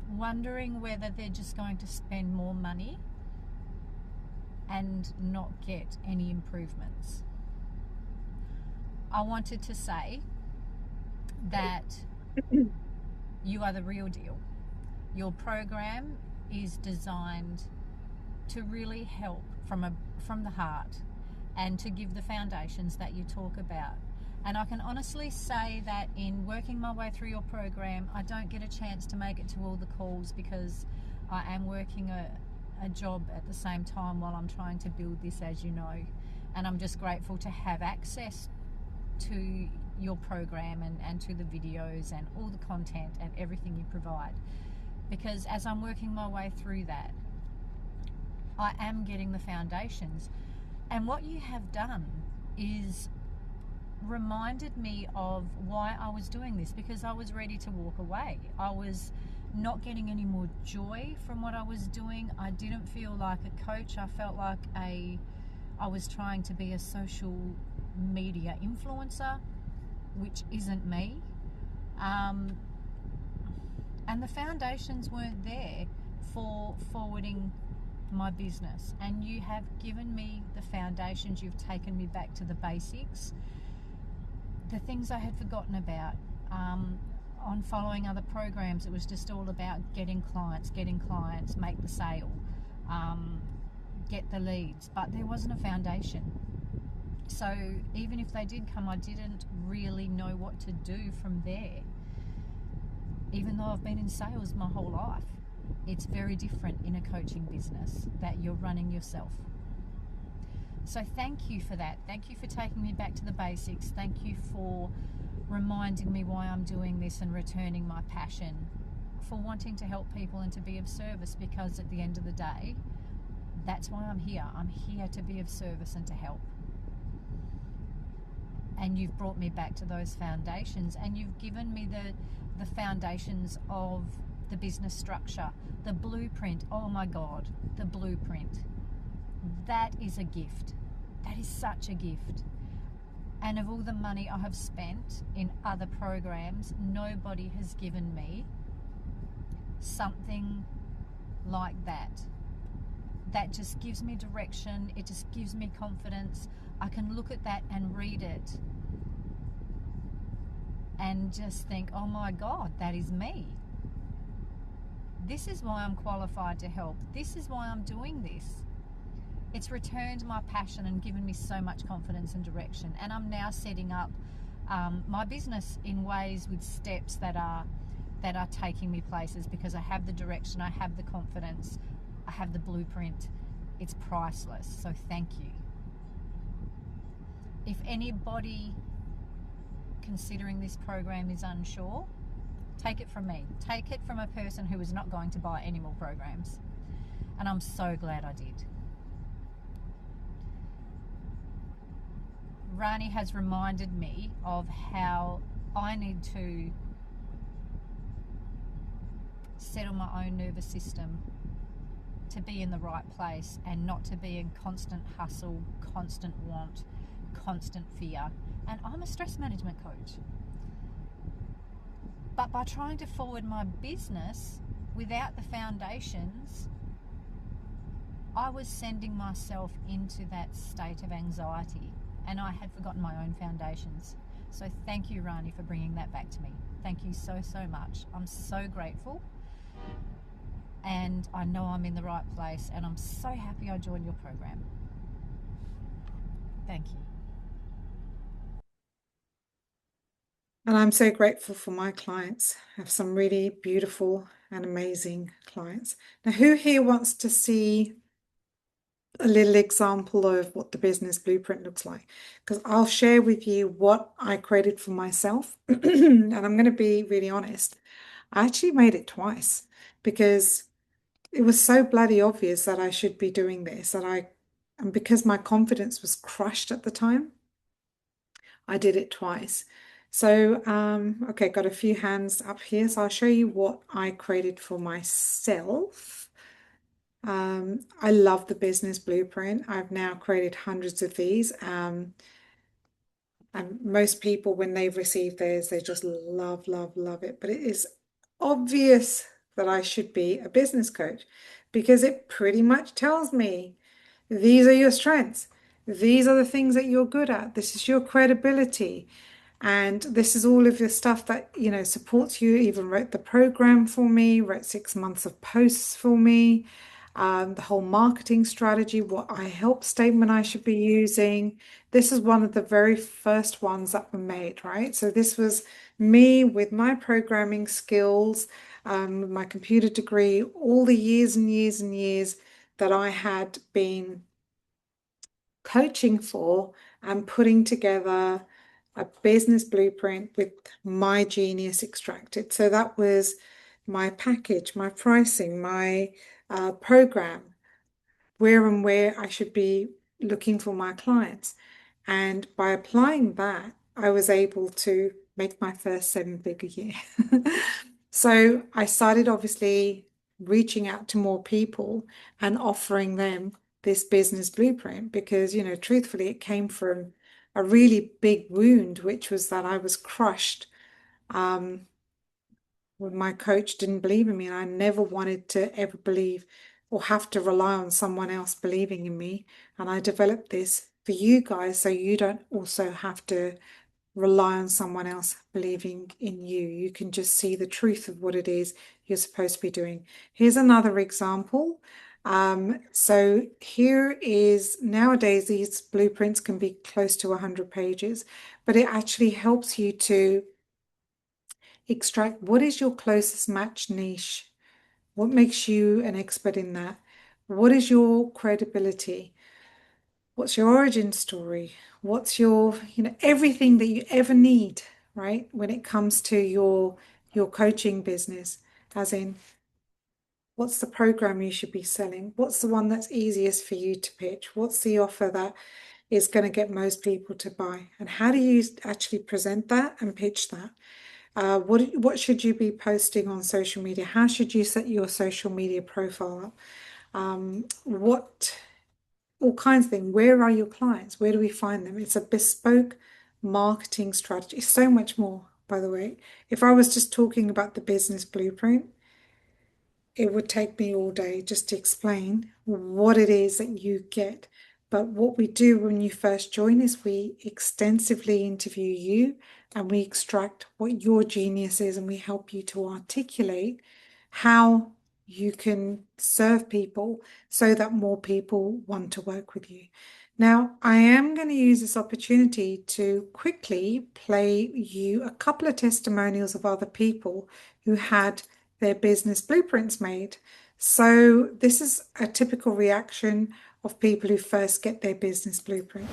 wondering whether they're just going to spend more money and not get any improvements, I wanted to say that you are the real deal. Your program is designed to really help from the heart and to give the foundations that you talk about. And I can honestly say that in working my way through your program, I don't get a chance to make it to all the calls because I am working a job at the same time while I'm trying to build this, as you know. And I'm just grateful to have access to your program and to the videos and all the content and everything you provide. Because as I'm working my way through that, I am getting the foundations. And what you have done is reminded me of why I was doing this, because I was ready to walk away. I was not getting any more joy from what I was doing. I didn't feel like a coach. I felt like I was trying to be a social media influencer, which isn't me. And the foundations weren't there for forwarding my business. And you have given me the foundations. You've taken me back to the basics, the things I had forgotten about. On following other programs, it was just all about getting clients, make the sale, get the leads, but there wasn't a foundation. So even if they did come, I didn't really know what to do from there. Even though I've been in sales my whole life, it's very different in a coaching business that you're running yourself. So thank you for that. Thank you for taking me back to the basics. Thank you for reminding me why I'm doing this and returning my passion for wanting to help people and to be of service, because at the end of the day, that's why I'm here. I'm here to be of service and to help. And you've brought me back to those foundations, and you've given me the foundations of the business structure, the blueprint. Oh my God, the blueprint. That is a gift. That is such a gift. And of all the money I have spent in other programs, nobody has given me something like that. That just gives me direction. It just gives me confidence. I can look at that and read it and just think, oh my God, that is me. This is why I'm qualified to help. This is why I'm doing this. It's returned my passion and given me so much confidence and direction. And I'm now setting up my business in ways with steps that are taking me places, because I have the direction, I have the confidence, I have the blueprint. It's priceless. So thank you. If anybody considering this program is unsure, take it from me. Take it from a person who is not going to buy any more programs. And I'm so glad I did. Rani has reminded me of how I need to settle my own nervous system to be in the right place and not to be in constant hustle, constant want, constant fear. And I'm a stress management coach. But by trying to forward my business without the foundations, I was sending myself into that state of anxiety, and I had forgotten my own foundations. So thank you, Rani, for bringing that back to me. Thank you so, so much. I'm so grateful, and I know I'm in the right place, and I'm so happy I joined your program. Thank you. And I'm so grateful for my clients. I have some really beautiful and amazing clients. Now, who here wants to see a little example of what the business blueprint looks like? Because I'll share with you what I created for myself. And I'm going to be really honest. I actually made it twice because it was so bloody obvious that I should be doing this, and because my confidence was crushed at the time, I did it twice. So, okay, got a few hands up here. So I'll show you what I created for myself. I love the business blueprint. I've now created hundreds of these. And most people, when they've received theirs, they just love, love, love it. But it is obvious that I should be a business coach because it pretty much tells me these are your strengths. These are the things that you're good at. This is your credibility. And this is all of the stuff that, supports you. Even wrote the program for me, wrote 6 months of posts for me, the whole marketing strategy, what I help statement I should be using. This is one of the very first ones that were made, right? So this was me with my programming skills, my computer degree, all the years and years and years that I had been coaching for and putting together a business blueprint with my genius extracted. So that was my package, my pricing, my program, where I should be looking for my clients. And by applying that, I was able to make my first 7-figure year. So I started obviously reaching out to more people and offering them this business blueprint because, truthfully, it came from a really big wound, which was that I was crushed when my coach didn't believe in me, and I never wanted to ever believe or have to rely on someone else believing in me. And I developed this for you guys so you don't also have to rely on someone else believing in you. You can just see the truth of what it is you're supposed to be doing. Here's another example. So here is, nowadays these blueprints can be close to 100 pages, but it actually helps you to extract what is your closest match niche, what makes you an expert in that, what is your credibility, what's your origin story, what's your, everything that you ever need, right? When it comes to your coaching business, as in, what's the program you should be selling? What's the one that's easiest for you to pitch? What's the offer that is going to get most people to buy? And how do you actually present that and pitch that? What should you be posting on social media? How should you set your social media profile up? All kinds of things. Where are your clients? Where do we find them? It's a bespoke marketing strategy. So much more, by the way. If I was just talking about the business blueprint, it would take me all day just to explain what it is that you get. But what we do when you first join is we extensively interview you and we extract what your genius is, and we help you to articulate how you can serve people so that more people want to work with you. Now, I am going to use this opportunity to quickly play you a couple of testimonials of other people who had their business blueprints made. So this is a typical reaction of people who first get their business blueprint.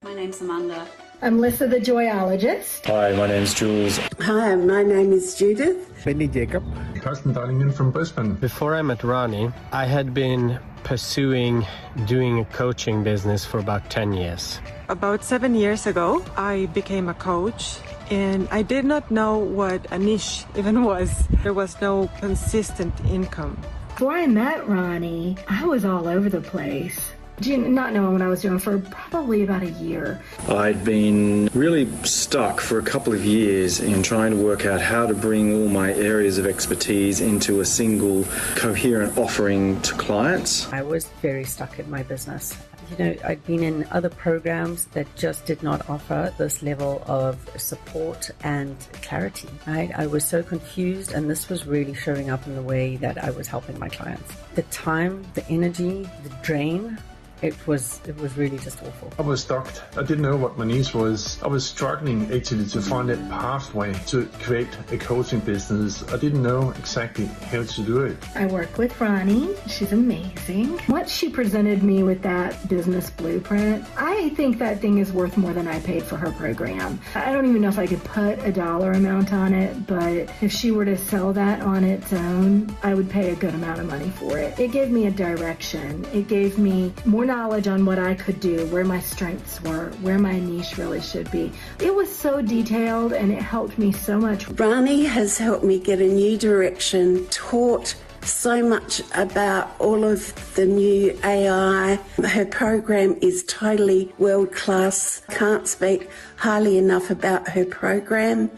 My name's Amanda. I'm Lissa the Joyologist. Hi, my name's Jules. Hi, my name is Judith. Benny Jacob. Carsten Darlingen from Brisbane. Before I met Rani, I had been pursuing doing a coaching business for about 10 years. About 7 years ago, I became a coach and I did not know what a niche even was. There was no consistent income. Before I met Ronnie, I was all over the place. Not knowing what I was doing for probably about a year. I'd been really stuck for a couple of years in trying to work out how to bring all my areas of expertise into a single coherent offering to clients. I was very stuck in my business. I'd been in other programs that just did not offer this level of support and clarity. I was so confused, and this was really showing up in the way that I was helping my clients. The time, the energy, the drain, it was really just awful. I was stuck. I didn't know what my niche was. I was struggling actually to find that pathway to create a coaching business. I didn't know exactly how to do it. I work with Ronnie. She's amazing. Once she presented me with that business blueprint, I think that thing is worth more than I paid for her program. I don't even know if I could put a dollar amount on it, but if she were to sell that on its own, I would pay a good amount of money for it. It gave me a direction. It gave me more knowledge on what I could do, where my strengths were, where my niche really should be. It was so detailed and it helped me so much. Ronnie has helped me get a new direction, taught so much about all of the new AI. Her program is totally world-class. Can't speak highly enough about her program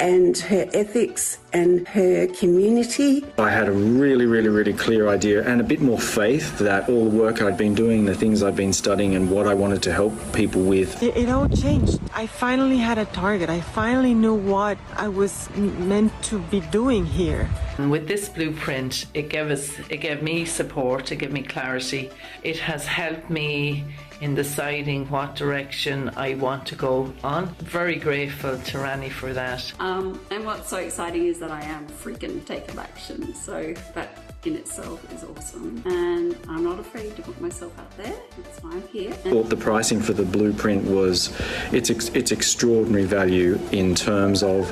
and her ethics and her community. I had a really clear idea and a bit more faith that all the work I'd been doing, the things I'd been studying and what I wanted to help people with. It all changed. I finally had a target. I finally knew what I was meant to be doing here. And with this blueprint, it gave me support, it gave me clarity. It has helped me in deciding what direction I want to go on. Very grateful to Rani for that. And what's so exciting is that I am freaking taking action. So that in itself is awesome. And I'm not afraid to put myself out there. That's why I'm here. The pricing for the blueprint was, it's extraordinary value in terms of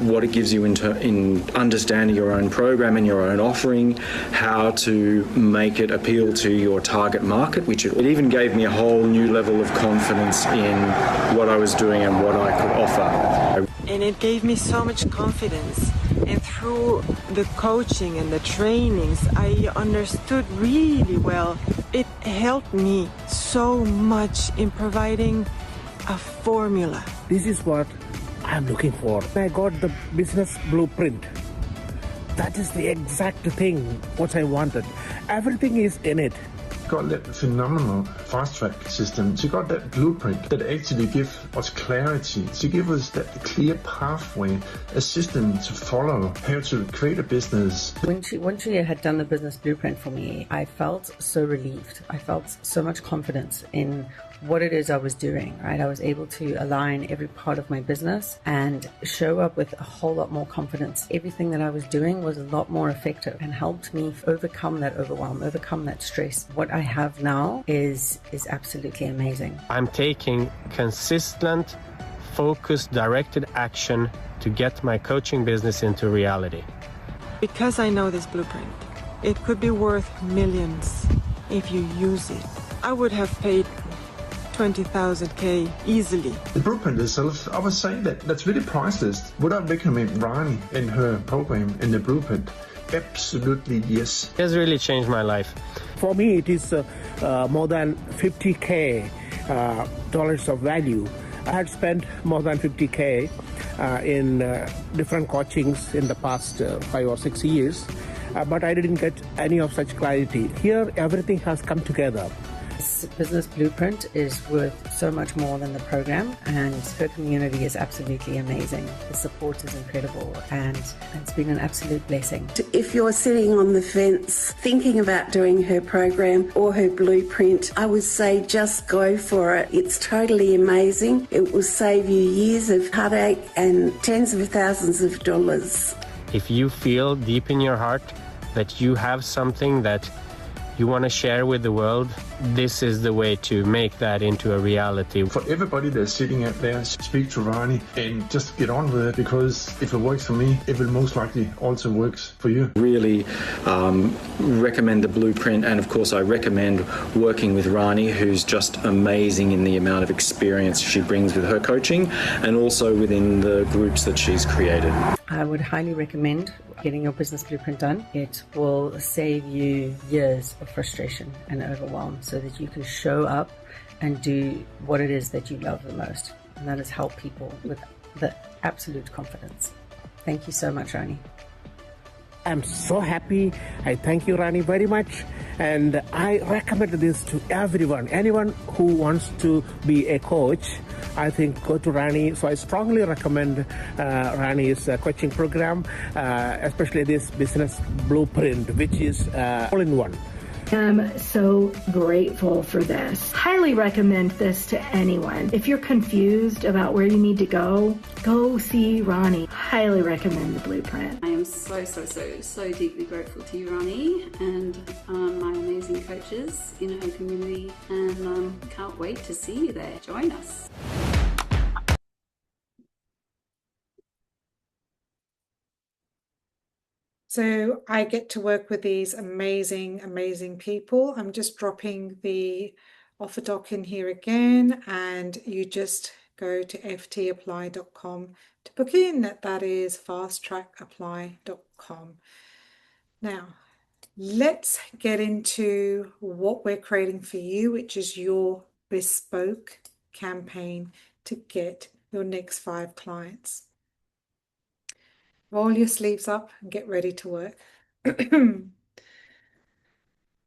what it gives you in understanding your own program and your own offering, how to make it appeal to your target market, which it even gave me a whole new level of confidence in what I was doing and what I could offer. And it gave me so much confidence. And through the coaching and the trainings, I understood really well. It helped me so much in providing a formula. This is what I'm looking for. I got the business blueprint. That is the exact thing what I wanted. Everything is in it. Got that phenomenal fast track system. She got that blueprint that actually gives us clarity. She gives us that clear pathway, a system to follow, how to create a business. When she had done the business blueprint for me, I felt so relieved. I felt so much confidence in what it is I was doing, right? I was able to align every part of my business and show up with a whole lot more confidence. Everything that I was doing was a lot more effective and helped me overcome that overwhelm, overcome that stress. What I have now is absolutely amazing. I'm taking consistent, focused, directed action to get my coaching business into reality. Because I know this blueprint, it could be worth millions if you use it. I would have paid 20,000 easily. The blueprint itself, I was saying that's really priceless. Would I recommend Rani and her program in the blueprint? Absolutely yes. It has really changed my life. For me, it is more than 50K dollars of value. I had spent more than 50K in different coachings in the past 5 or 6 years, but I didn't get any of such clarity. Here, everything has come together. This business blueprint is worth so much more than the program, and her community is absolutely amazing. The support is incredible, and it's been an absolute blessing. If you're sitting on the fence thinking about doing her program or her blueprint, I would say just go for it. It's totally amazing. It will save you years of heartache and tens of thousands of dollars. If you feel deep in your heart that you have something that you want to share with the world, this is the way to make that into a reality. For everybody that's sitting out there, speak to Rani and just get on with it, because if it works for me, it will most likely also works for you. Really recommend the blueprint, and of course I recommend working with Rani, who's just amazing in the amount of experience she brings with her coaching and also within the groups that she's created. I would highly recommend getting your business blueprint done. It will save you years of frustration and overwhelm so that you can show up and do what it is that you love the most. And that is help people with the absolute confidence. Thank you so much, Rani. I'm so happy. I thank you, Rani, very much. And I recommend this to everyone. Anyone who wants to be a coach, I think go to Rani. So I strongly recommend Rani's coaching program, especially this business blueprint, which is all-in-one. I'm so grateful for this. Highly recommend this to anyone. If you're confused about where you need to go see Rani. Highly recommend the blueprint. I am so deeply grateful to you, Rani, and my amazing coaches in her community, and can't wait to see you there. Join us. So I get to work with these amazing people. I'm just dropping the offer doc in here again, and you just go to ftapply.com to book in. That is fasttrackapply.com. Now, let's get into what we're creating for you, which is your bespoke campaign to get your next 5 clients. Roll your sleeves up and get ready to work.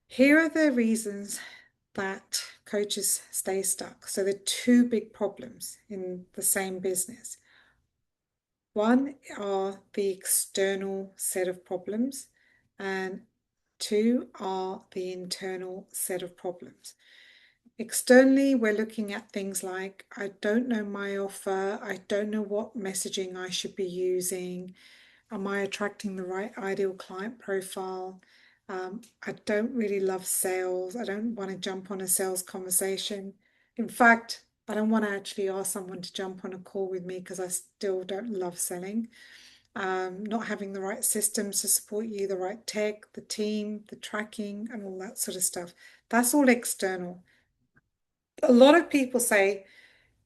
Here are the reasons that coaches stay stuck. So there are 2 big problems in the same business. One are the external set of problems, and 2 are the internal set of problems. Externally, we're looking at things like, I don't know my offer, I don't know what messaging I should be using, am I attracting the right ideal client profile? I don't really love sales, I don't want to jump on a sales conversation. In fact, I don't want to actually ask someone to jump on a call with me because I still don't love selling. Not having the right systems to support you, the right tech, the team, the tracking, and all that sort of stuff. That's all external. A lot of people say,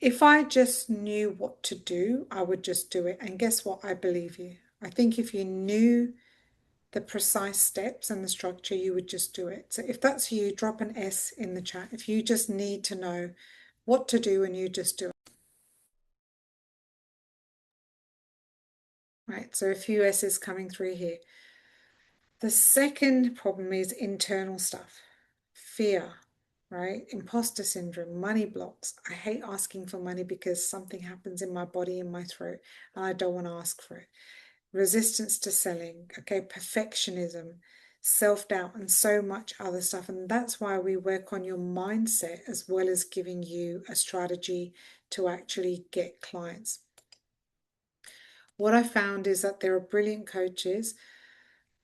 if I just knew what to do, I would just do it. And guess what? I believe you. I think if you knew the precise steps and the structure, you would just do it. So if that's you, drop an S in the chat. If you just need to know what to do and you just do it. Right, so a few S's coming through here. The second problem is internal stuff. Fear. Right? Imposter syndrome, money blocks. I hate asking for money because something happens in my body, in my throat, and I don't want to ask for it. Resistance to selling, okay, perfectionism, self-doubt, and so much other stuff. And that's why we work on your mindset as well as giving you a strategy to actually get clients. What I found is that there are brilliant coaches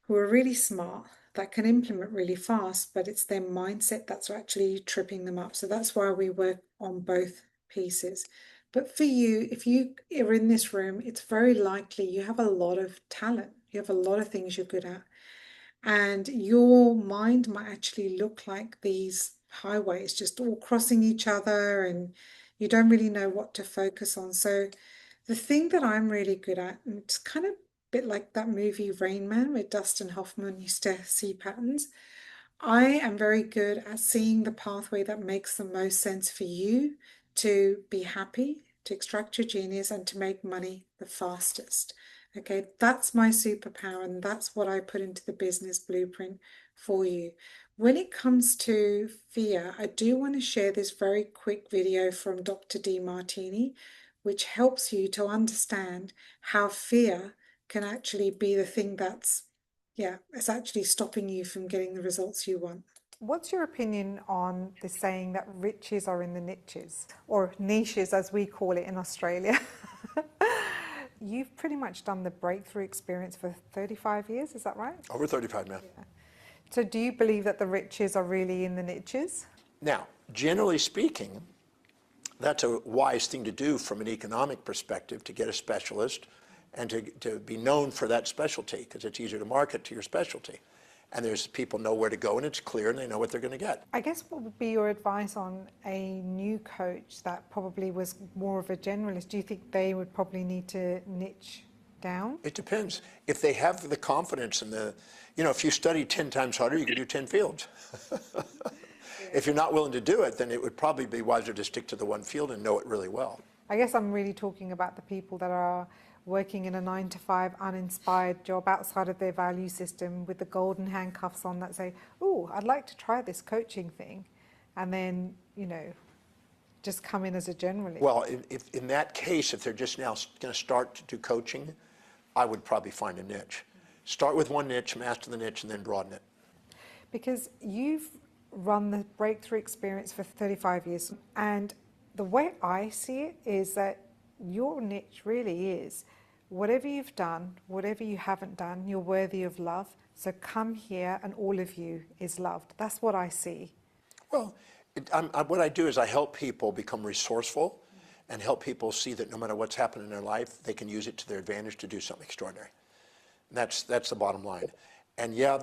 who are really smart, that can implement really fast, but it's their mindset that's actually tripping them up. So that's why we work on both pieces. But for you, if you are in this room, it's very likely you have a lot of talent. You have a lot of things you're good at. And your mind might actually look like these highways, just all crossing each other, and you don't really know what to focus on. So the thing that I'm really good at, and it's kind of bit like that movie Rain Man where Dustin Hoffman used to see patterns. I am very good at seeing the pathway that makes the most sense for you to be happy, to extract your genius, and to make money the fastest. Okay, that's my superpower, and that's what I put into the business blueprint for you. When it comes to fear, I do want to share this very quick video from Dr. Demartini, which helps you to understand how fear can actually be the thing that's, it's actually stopping you from getting the results you want. What's your opinion on the saying that riches are in the niches, or niches as we call it in Australia? You've pretty much done the breakthrough experience for 35 years, is that right? Over 35, man. Yeah. So do you believe that the riches are really in the niches? Now, generally speaking, that's a wise thing to do from an economic perspective, to get a specialist and to be known for that specialty, because it's easier to market to your specialty. And there's people know where to go, and it's clear, and they know what they're going to get. I guess what would be your advice on a new coach that probably was more of a generalist? Do you think they would probably need to niche down? It depends. If they have the confidence and if you study 10 times harder, you can do 10 fields. If you're not willing to do it, then it would probably be wiser to stick to the one field and know it really well. I guess I'm really talking about the people that are working in a 9-to-5 uninspired job outside of their value system with the golden handcuffs on that say, oh, I'd like to try this coaching thing. And then, just come in as a generalist. Well, if in that case, if they're just now going to start to do coaching, I would probably find a niche. Start with one niche, master the niche, and then broaden it. Because you've run the breakthrough experience for 35 years. And the way I see it is that your niche really is whatever you've done, whatever you haven't done, you're worthy of love. So come here and all of you is loved. That's what I see. Well, what I do is I help people become resourceful and help people see that no matter what's happened in their life, they can use it to their advantage to do something extraordinary. And that's the bottom line. And yeah,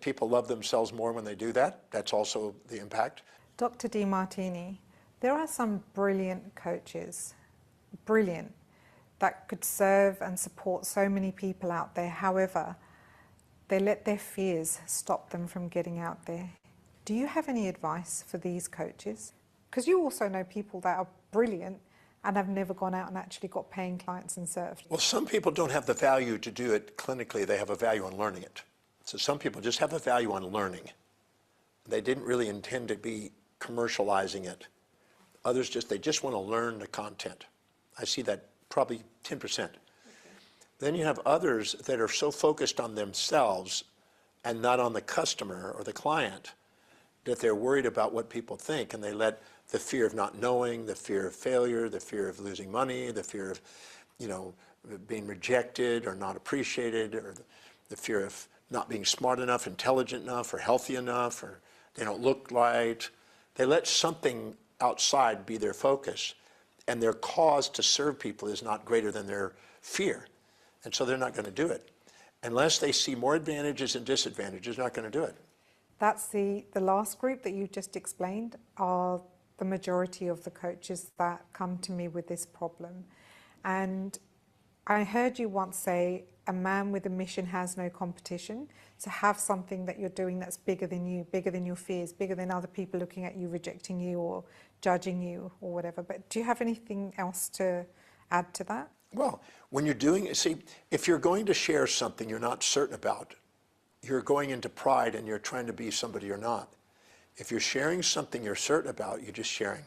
people love themselves more when they do that. That's also the impact. Dr. DeMartini, there are some brilliant coaches, brilliant, that could serve and support so many people out there. However, they let their fears stop them from getting out there. Do you have any advice for these coaches? Because you also know people that are brilliant and have never gone out and actually got paying clients and served. Well, some people don't have the value to do it clinically. They have a value on learning it. So some people just have a value on learning. They didn't really intend to be commercializing it. Others they just want to learn the content. I see that probably 10%. Okay. Then you have others that are so focused on themselves and not on the customer or the client that they're worried about what people think, and they let the fear of not knowing, the fear of failure, the fear of losing money, the fear of, being rejected or not appreciated, or the fear of not being smart enough, intelligent enough, or healthy enough, or they don't look right. They let something outside be their focus, and their cause to serve people is not greater than their fear. And so they're not going to do it. Unless they see more advantages and disadvantages, they're not going to do it. That's the last group that you just explained are the majority of the coaches that come to me with this problem. And I heard you once say, a man with a mission has no competition. So have something that you're doing that's bigger than you, bigger than your fears, bigger than other people looking at you, rejecting you or judging you or whatever. But do you have anything else to add to that? Well, when you're doing it, see, if you're going to share something you're not certain about, you're going into pride and you're trying to be somebody you're not. If you're sharing something you're certain about, you're just sharing.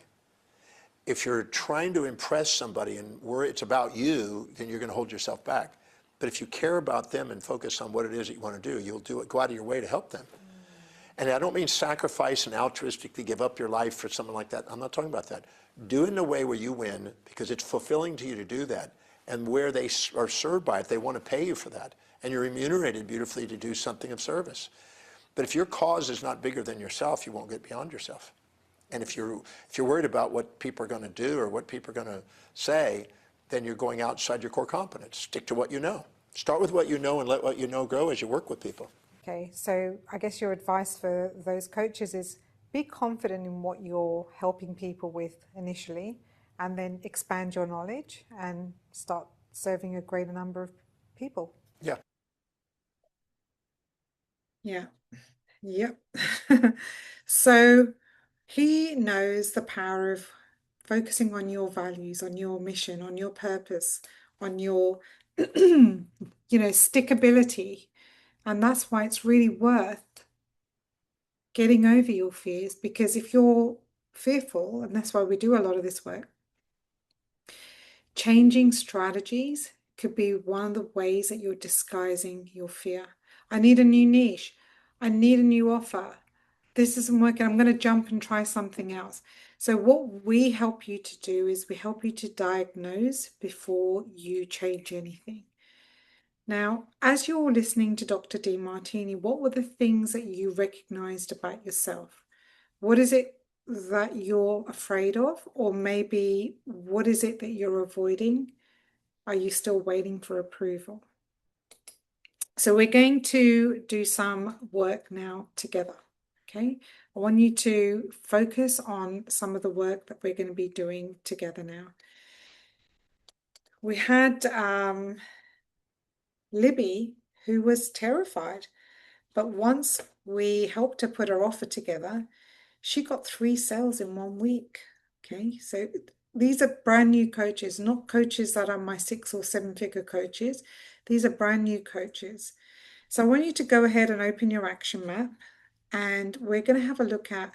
If you're trying to impress somebody and it's about you, then you're going to hold yourself back. But if you care about them and focus on what it is that you want to do, you'll do it, go out of your way to help them. And I don't mean sacrifice and altruistically give up your life for someone like that. I'm not talking about that. Do it in a way where you win, because it's fulfilling to you to do that. And where they are served by it, they want to pay you for that. And you're remunerated beautifully to do something of service. But if your cause is not bigger than yourself, you won't get beyond yourself. And if you're worried about what people are going to do or what people are going to say, then you're going outside your core competence. Stick to what you know. Start with what you know and let what you know grow as you work with people. Okay, so I guess your advice for those coaches is be confident in what you're helping people with initially, and then expand your knowledge and start serving a greater number of people. Yeah. Yeah. Yep. So he knows the power of focusing on your values, on your mission, on your purpose, on your, stickability. And that's why it's really worth getting over your fears, because if you're fearful, and that's why we do a lot of this work, changing strategies could be one of the ways that you're disguising your fear. I need a new niche. I need a new offer. This isn't working. I'm going to jump and try something else. So what we help you to do is we help you to diagnose before you change anything. Now, as you're listening to Dr. Demartini, what were the things that you recognized about yourself? What is it that you're afraid of? Or maybe what is it that you're avoiding? Are you still waiting for approval? So we're going to do some work now together, okay? I want you to focus on some of the work that we're going to be doing together now. We had Libby, who was terrified, but once we helped her put her offer together, she got 3 sales in 1 week, okay? So these are brand new coaches, not coaches that are my 6 or 7 figure coaches. These are brand new coaches. So I want you to go ahead and open your action map, and we're going to have a look at,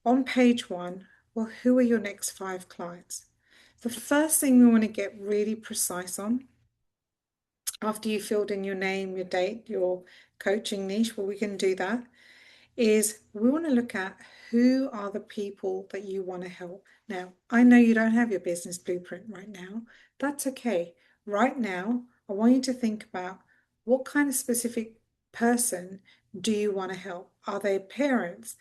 on page 1, well, who are your next 5 clients? The first thing we want to get really precise on, after you filled in your name, your date, your coaching niche, well, we can do that, is we want to look at who are the people that you want to help. Now, I know you don't have your business blueprint right now. That's okay. Right now, I want you to think about what kind of specific person do you want to help? Are they parents?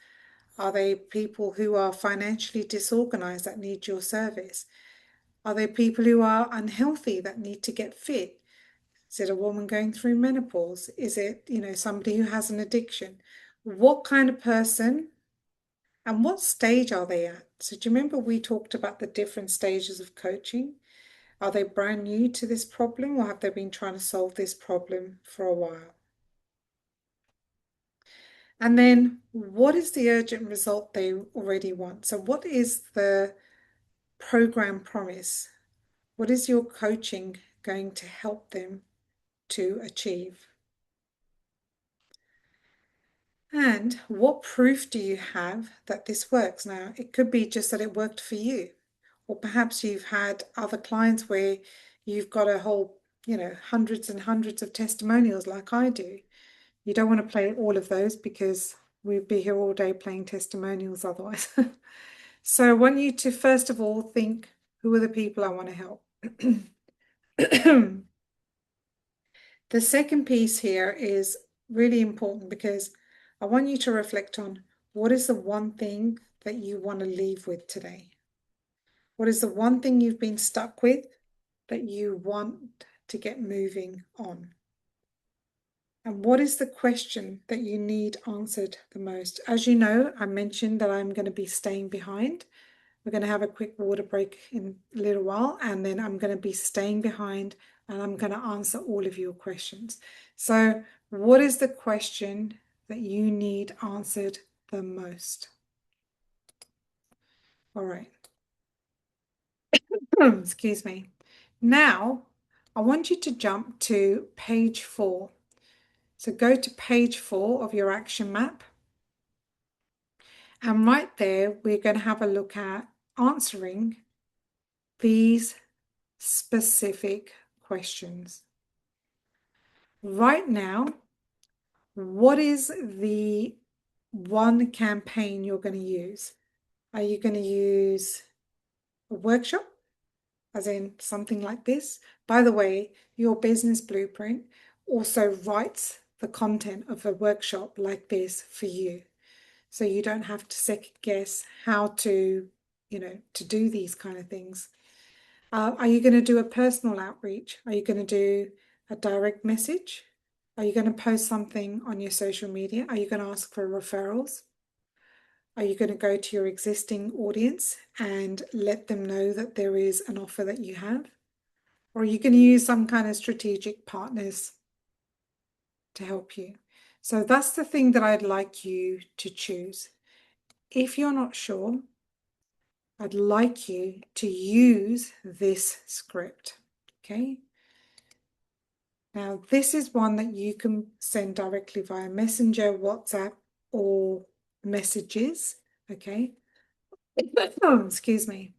Are they people who are financially disorganized that need your service? Are they people who are unhealthy that need to get fit? Is it a woman going through menopause? Is it, somebody who has an addiction? What kind of person and what stage are they at? So do you remember we talked about the different stages of coaching? Are they brand new to this problem, or have they been trying to solve this problem for a while? And then what is the urgent result they already want? So what is the program promise? What is your coaching going to help them to achieve? And what proof do you have that this works? Now, it could be just that it worked for you, or perhaps you've had other clients where you've got a whole, hundreds and hundreds of testimonials like I do. You don't want to play all of those because we'd be here all day playing testimonials otherwise. So I want you to, first of all, think, who are the people I want to help? The second piece here is really important because I want you to reflect on what is the one thing that you want to leave with today? What is the one thing you've been stuck with that you want to get moving on? And what is the question that you need answered the most? As you know, I mentioned that I'm going to be staying behind. We're going to have a quick water break in a little while, and then I'm going to be staying behind and I'm going to answer all of your questions. So what is the question that you need answered the most? All right. Excuse me. Now, I want you to jump to page 4. So go to page 4 of your action map. And right there, we're going to have a look at answering these specific questions. Right now, what is the one campaign you're going to use? Are you going to use a workshop, as in something like this? By the way, your business blueprint also writes the content of a workshop like this for you. So you don't have to second guess how to, to do these kind of things. Are you going to do a personal outreach? Are you going to do a direct message? Are you going to post something on your social media? Are you going to ask for referrals? Are you going to go to your existing audience and let them know that there is an offer that you have? Or are you going to use some kind of strategic partners to help you? So that's the thing that I'd like you to choose. If you're not sure, I'd like you to use this script, okay? Now, this is one that you can send directly via Messenger, WhatsApp, or messages, okay? Oh, excuse me.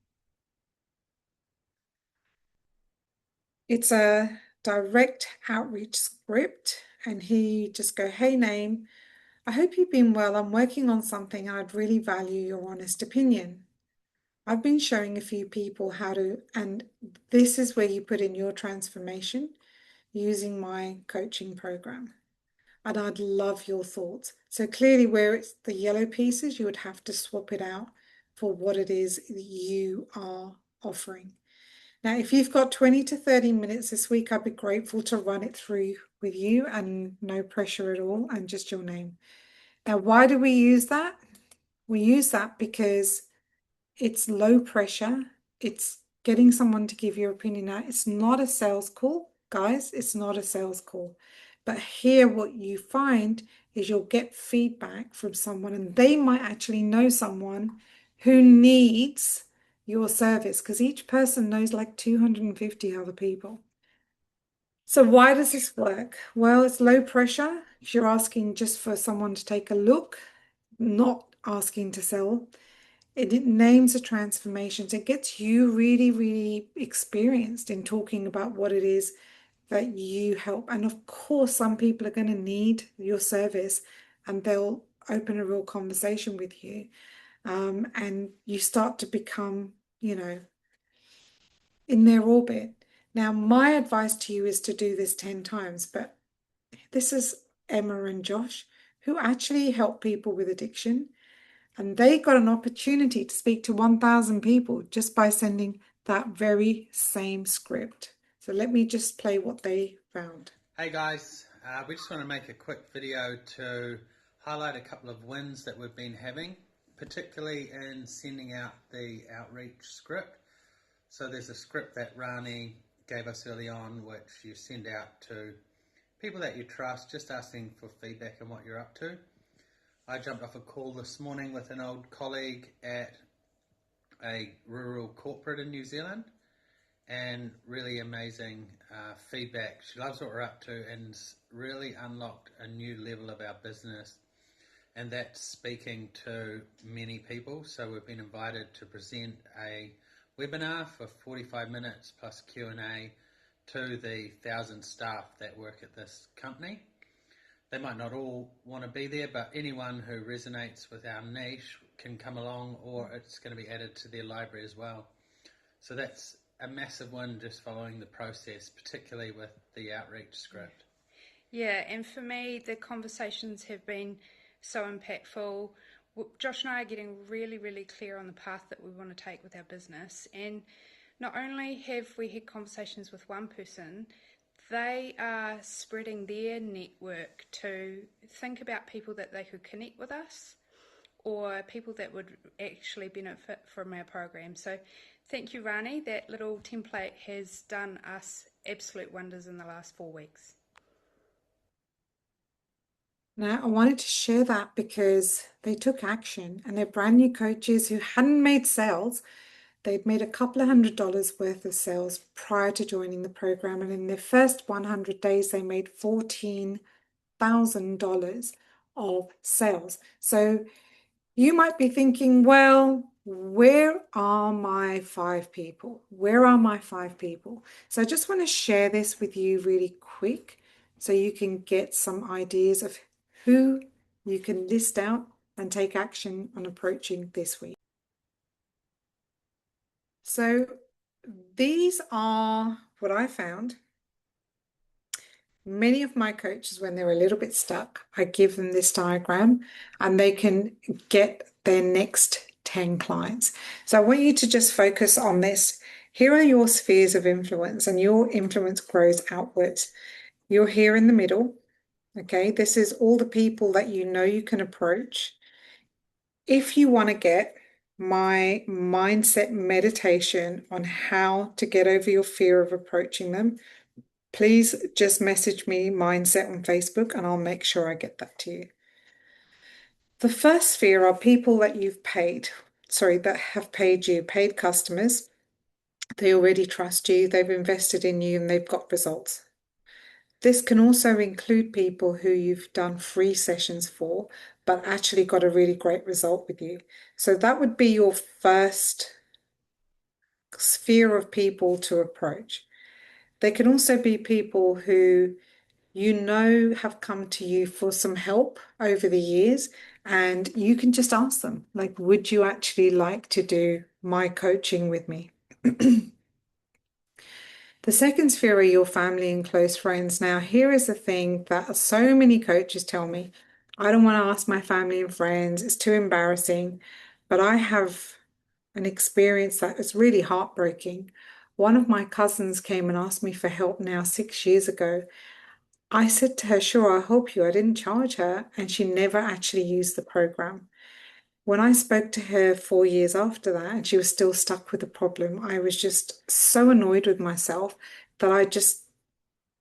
It's a direct outreach script, and he just go, hey, name, I hope you've been well. I'm working on something and I'd really value your honest opinion. I've been showing a few people how to, and this is where you put in your transformation. using my coaching program? And I'd love your thoughts. So clearly where it's the yellow pieces, you would have to swap it out for what it is you are offering. Now, if you've got 20 to 30 minutes this week, I'd be grateful to run it through with you, and no pressure at all, and just your name. Now, why do we use that? We use that because it's low pressure. It's getting someone to give your opinion out. It's not a sales call, guys. It's not a sales call. But here, what you find is you'll get feedback from someone, and they might actually know someone who needs your service, because each person knows like 250 other people. So why does this work? Well, it's low pressure. You're asking just for someone to take a look, not asking to sell. It names the transformations. It gets you really, really experienced in talking about what it is that you help. And of course, some people are going to need your service, and they'll open a real conversation with you. And you start to become, in their orbit. Now, my advice to you is to do this 10 times, but this is Emma and Josh, who actually help people with addiction. And they got an opportunity to speak to 1,000 people just by sending that very same script. So let me just play what they found. Hey guys, we just want to make a quick video to highlight a couple of wins that we've been having, particularly in sending out the outreach script. So there's a script that Rani gave us early on, which you send out to people that you trust, just asking for feedback on what you're up to. I jumped off a call this morning with an old colleague at a rural corporate in New Zealand, and really amazing feedback. She loves what we're up to and really unlocked a new level of our business, and that's speaking to many people. So we've been invited to present a webinar for 45 minutes plus Q&A to the 1,000 staff that work at this company. They might not all want to be there, but anyone who resonates with our niche can come along, or it's going to be added to their library as well. So that's a massive win, just following the process, particularly with the outreach script. Yeah, and for me, the conversations have been so impactful. Josh and I are getting really, really clear on the path that we want to take with our business. And not only have we had conversations with one person, they are spreading their network to think about people that they could connect with us, or people that would actually benefit from our program. So thank you, Rani. That little template has done us absolute wonders in the last 4 weeks. Now, I wanted to share that because they took action, and they're brand new coaches who hadn't made sales. They'd made a couple of $100 worth of sales prior to joining the program. And in their first 100 days, they made $14,000 of sales. So you might be thinking, well, where are my 5 people? Where are my 5 people? So I just want to share this with you really quick so you can get some ideas of who you can list out and take action on approaching this week. So these are what I found. Many of my coaches, when they're a little bit stuck, I give them this diagram and they can get their next 10 clients. So I want you to just focus on this. Here are your spheres of influence, and your influence grows outwards. You're here in the middle. Okay, this is all the people that you know you can approach. If you want to get my mindset meditation on how to get over your fear of approaching them, please just message me mindset on Facebook and I'll make sure I get that to you. The first sphere are people that you've paid, that have paid you, paid customers. They already trust you, they've invested in you, and they've got results. This can also include people who you've done free sessions for, but actually got a really great result with you. So that would be your first sphere of people to approach. There can also be people who you know have come to you for some help over the years, and you can just ask them, like, would you actually like to do my coaching with me? The The second sphere are your family and close friends. Now, here is the thing that so many coaches tell me. I don't want to ask my family and friends. It's too embarrassing. But I have an experience that is really heartbreaking. One of my cousins came and asked me for help now 6 years ago. I said to her, sure, I'll help you. I didn't charge her, and she never actually used the program. When I spoke to her 4 years after that, and she was still stuck with the problem, I was just so annoyed with myself that I just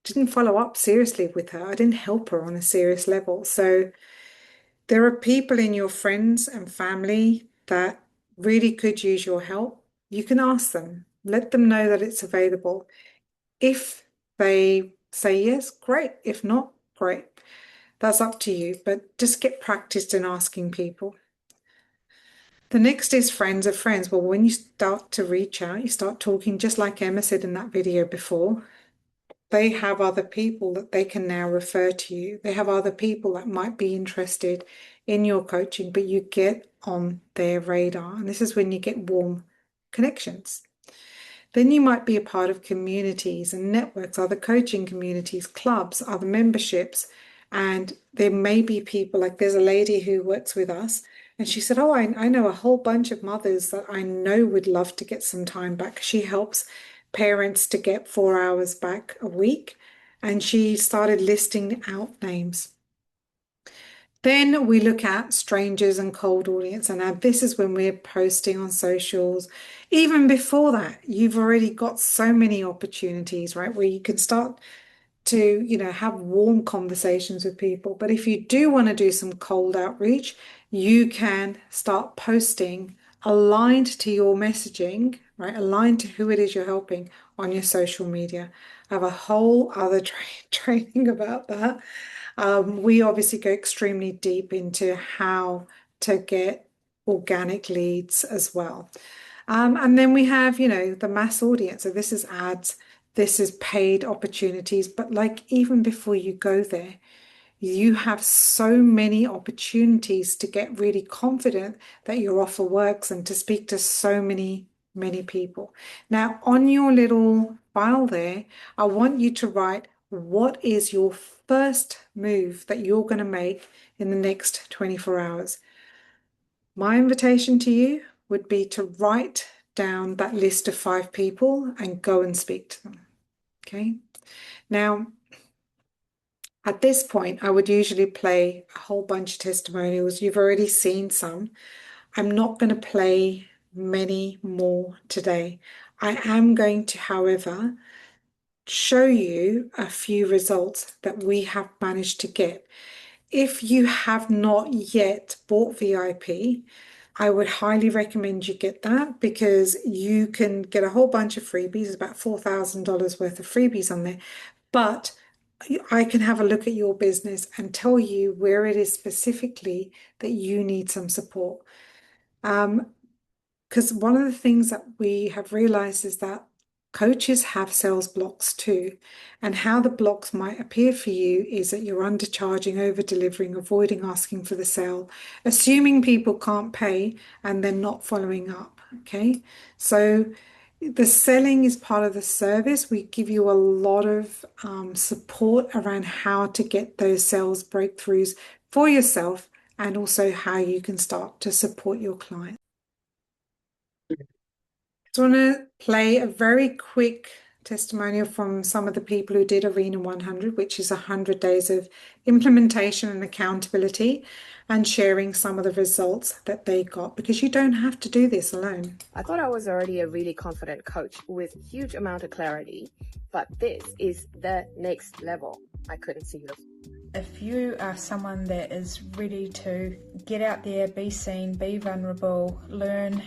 didn't follow up seriously with her. I didn't help her on a serious level. So there are people in your friends and family that really could use your help. You can ask them, let them know that it's available. If they say yes, great. If not, great. That's up to you, but just get practiced in asking people. The next is friends of friends. Well, when you start to reach out, you start talking, just like Emma said in that video before, they have other people that they can now refer to you. They have other people that might be interested in your coaching, but you get on their radar. And this is when you get warm connections. Then you might be a part of communities and networks, other coaching communities, clubs, other memberships. And there may be people, like there's a lady who works with us, and she said, oh, I know a whole bunch of mothers that I know would love to get some time back. She helps parents to get 4 hours back a week. And she started listing out names. Then we look at strangers and cold audience. And now this is when we're posting on socials. Even before that, you've already got so many opportunities, right? Where you can start to, have warm conversations with people. But if you do want to do some cold outreach, you can start posting aligned to your messaging, right? Aligned to who it is you're helping on your social media. I have a whole other training about that. We obviously go extremely deep into how to get organic leads as well. And then we have, the mass audience. So this is ads, this is paid opportunities. But like even before you go there, you have so many opportunities to get really confident that your offer works and to speak to so many people. Now, on your little file there, I want you to write what is your first move that you're going to make in the next 24 hours. My invitation to you would be to write down that list of 5 people and go and speak to them. Okay. Now, at this point, I would usually play a whole bunch of testimonials. You've already seen some. I'm not going to play many more today. I am going to, however, show you a few results that we have managed to get. If you have not yet bought VIP, I would highly recommend you get that because you can get a whole bunch of freebies. There's about $4,000 worth of freebies on there. But I can have a look at your business and tell you where it is specifically that you need some support. Because one of the things that we have realized is that coaches have sales blocks too. And how the blocks might appear for you is that you're undercharging, over-delivering, avoiding asking for the sale, assuming people can't pay, and then not following up. Okay, so the selling is part of the service. We give you a lot of support around how to get those sales breakthroughs for yourself and also how you can start to support your clients. I want to play a very quick testimonial from some of the people who did Arena 100, which is 100 days of implementation and accountability, and sharing some of the results that they got, because you don't have to do this alone. I thought I was already a really confident coach with huge amount of clarity, but this is the next level. I couldn't see it. If you are someone that is ready to get out there, be seen, be vulnerable, learn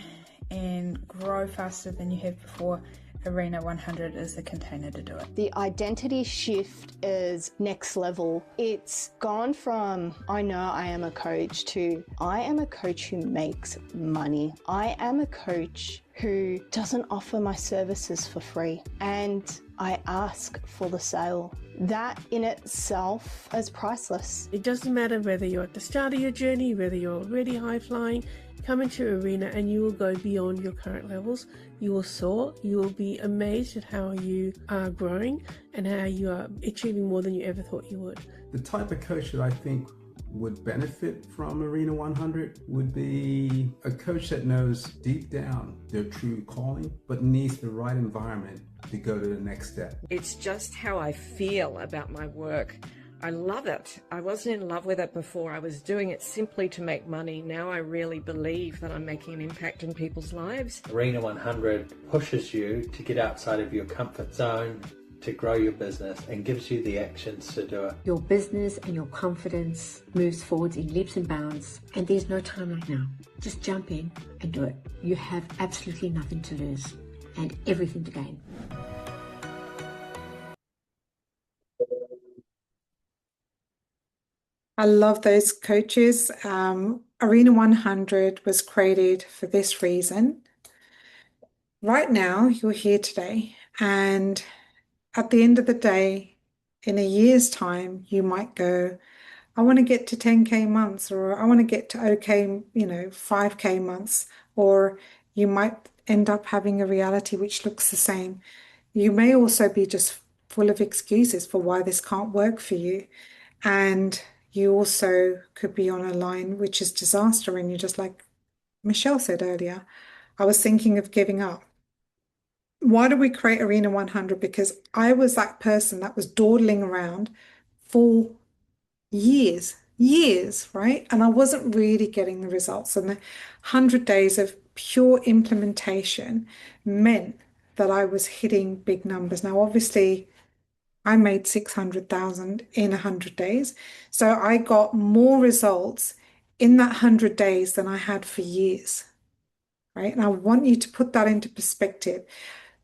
and grow faster than you have before, Arena 100 is the container to do it. The identity shift is next level. It's gone from I know I am a coach to I am a coach who makes money. I am a coach who doesn't offer my services for free. And I ask for the sale. That in itself is priceless. It doesn't matter whether you're at the start of your journey, whether you're already high flying, come into Arena and you will go beyond your current levels. You will soar. You will be amazed at how you are growing and how you are achieving more than you ever thought you would. The type of coach that I think would benefit from Arena 100 would be a coach that knows deep down their true calling, but needs the right environment to go to the next step. It's just how I feel about my work. I love it. I wasn't in love with it before. I was doing it simply to make money. Now I really believe that I'm making an impact in people's lives. Arena 100 pushes you to get outside of your comfort zone, to grow your business, and gives you the actions to do it. Your business and your confidence moves forwards in leaps and bounds, and there's no time like now. Just jump in and do it. You have absolutely nothing to lose and everything to gain. I love those coaches. Arena 100 was created for this reason. Right now, you're here today, and at the end of the day, in a year's time, you might go, I want to get to 10K months, or I want to get to 5K months, or you might end up having a reality which looks the same. You may also be just full of excuses for why this can't work for you. And you also could be on a line which is disaster, and you're just like Michelle said earlier, I was thinking of giving up. Why did we create Arena 100? Because I was that person that was dawdling around for years, right? And I wasn't really getting the results. And the 100 days of pure implementation meant that I was hitting big numbers. Now, obviously, I made 600,000 in 100 days. So I got more results in that 100 days than I had for years, right? And I want you to put that into perspective,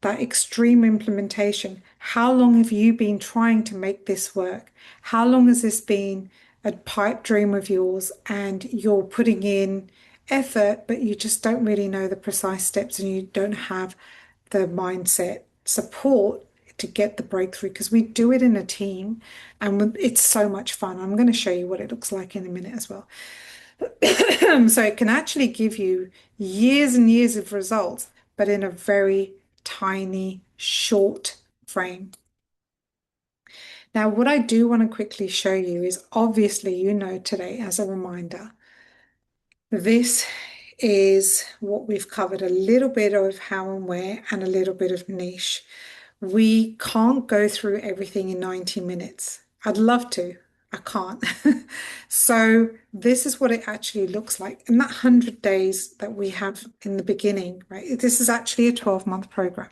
that extreme implementation. How long have you been trying to make this work? How long has this been a pipe dream of yours, and you're putting in effort, but you just don't really know the precise steps, and you don't have the mindset support to get the breakthrough, because we do it in a team and it's so much fun. I'm going to show you what it looks like in a minute as well. So it can actually give you years and years of results, but in a very tiny, short frame. Now, what I do want to quickly show you is, obviously, today, as a reminder, this is what we've covered, a little bit of how and where and a little bit of niche. We can't go through everything in 90 minutes. I'd love to. I can't. So this is what it actually looks like. In that 100 days that we have in the beginning, right? This is actually a 12-month program.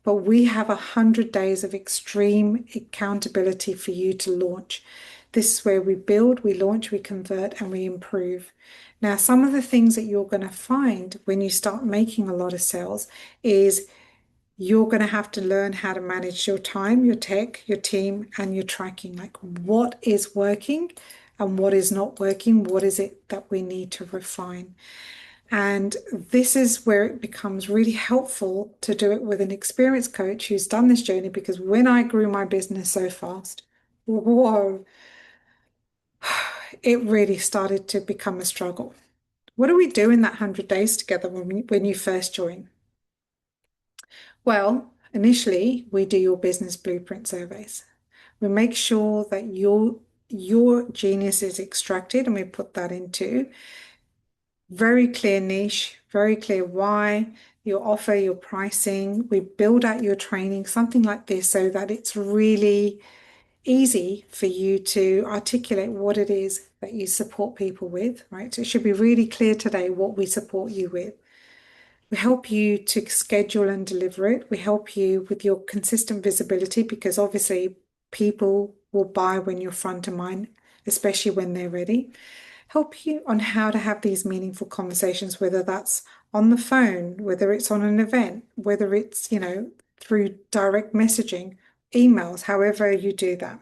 But we have 100 days of extreme accountability for you to launch. This is where we build, we launch, we convert, and we improve. Now, some of the things that you're going to find when you start making a lot of sales is you're going to have to learn how to manage your time, your tech, your team, and your tracking. Like, what is working and what is not working? What is it that we need to refine? And this is where it becomes really helpful to do it with an experienced coach who's done this journey, because when I grew my business so fast, whoa, it really started to become a struggle. What do we do in that 100 days together when you first join? Well, initially, we do your business blueprint surveys. We make sure that your genius is extracted, and we put that into very clear niche, very clear why, your offer, your pricing. We build out your training, something like this, so that it's really easy for you to articulate what it is that you support people with, right? So it should be really clear today what we support you with. We help you to schedule and deliver it. We help you with your consistent visibility, because obviously people will buy when you're front of mind, especially when they're ready. Help you on how to have these meaningful conversations, whether that's on the phone, whether it's on an event, whether it's, through direct messaging, emails, however you do that.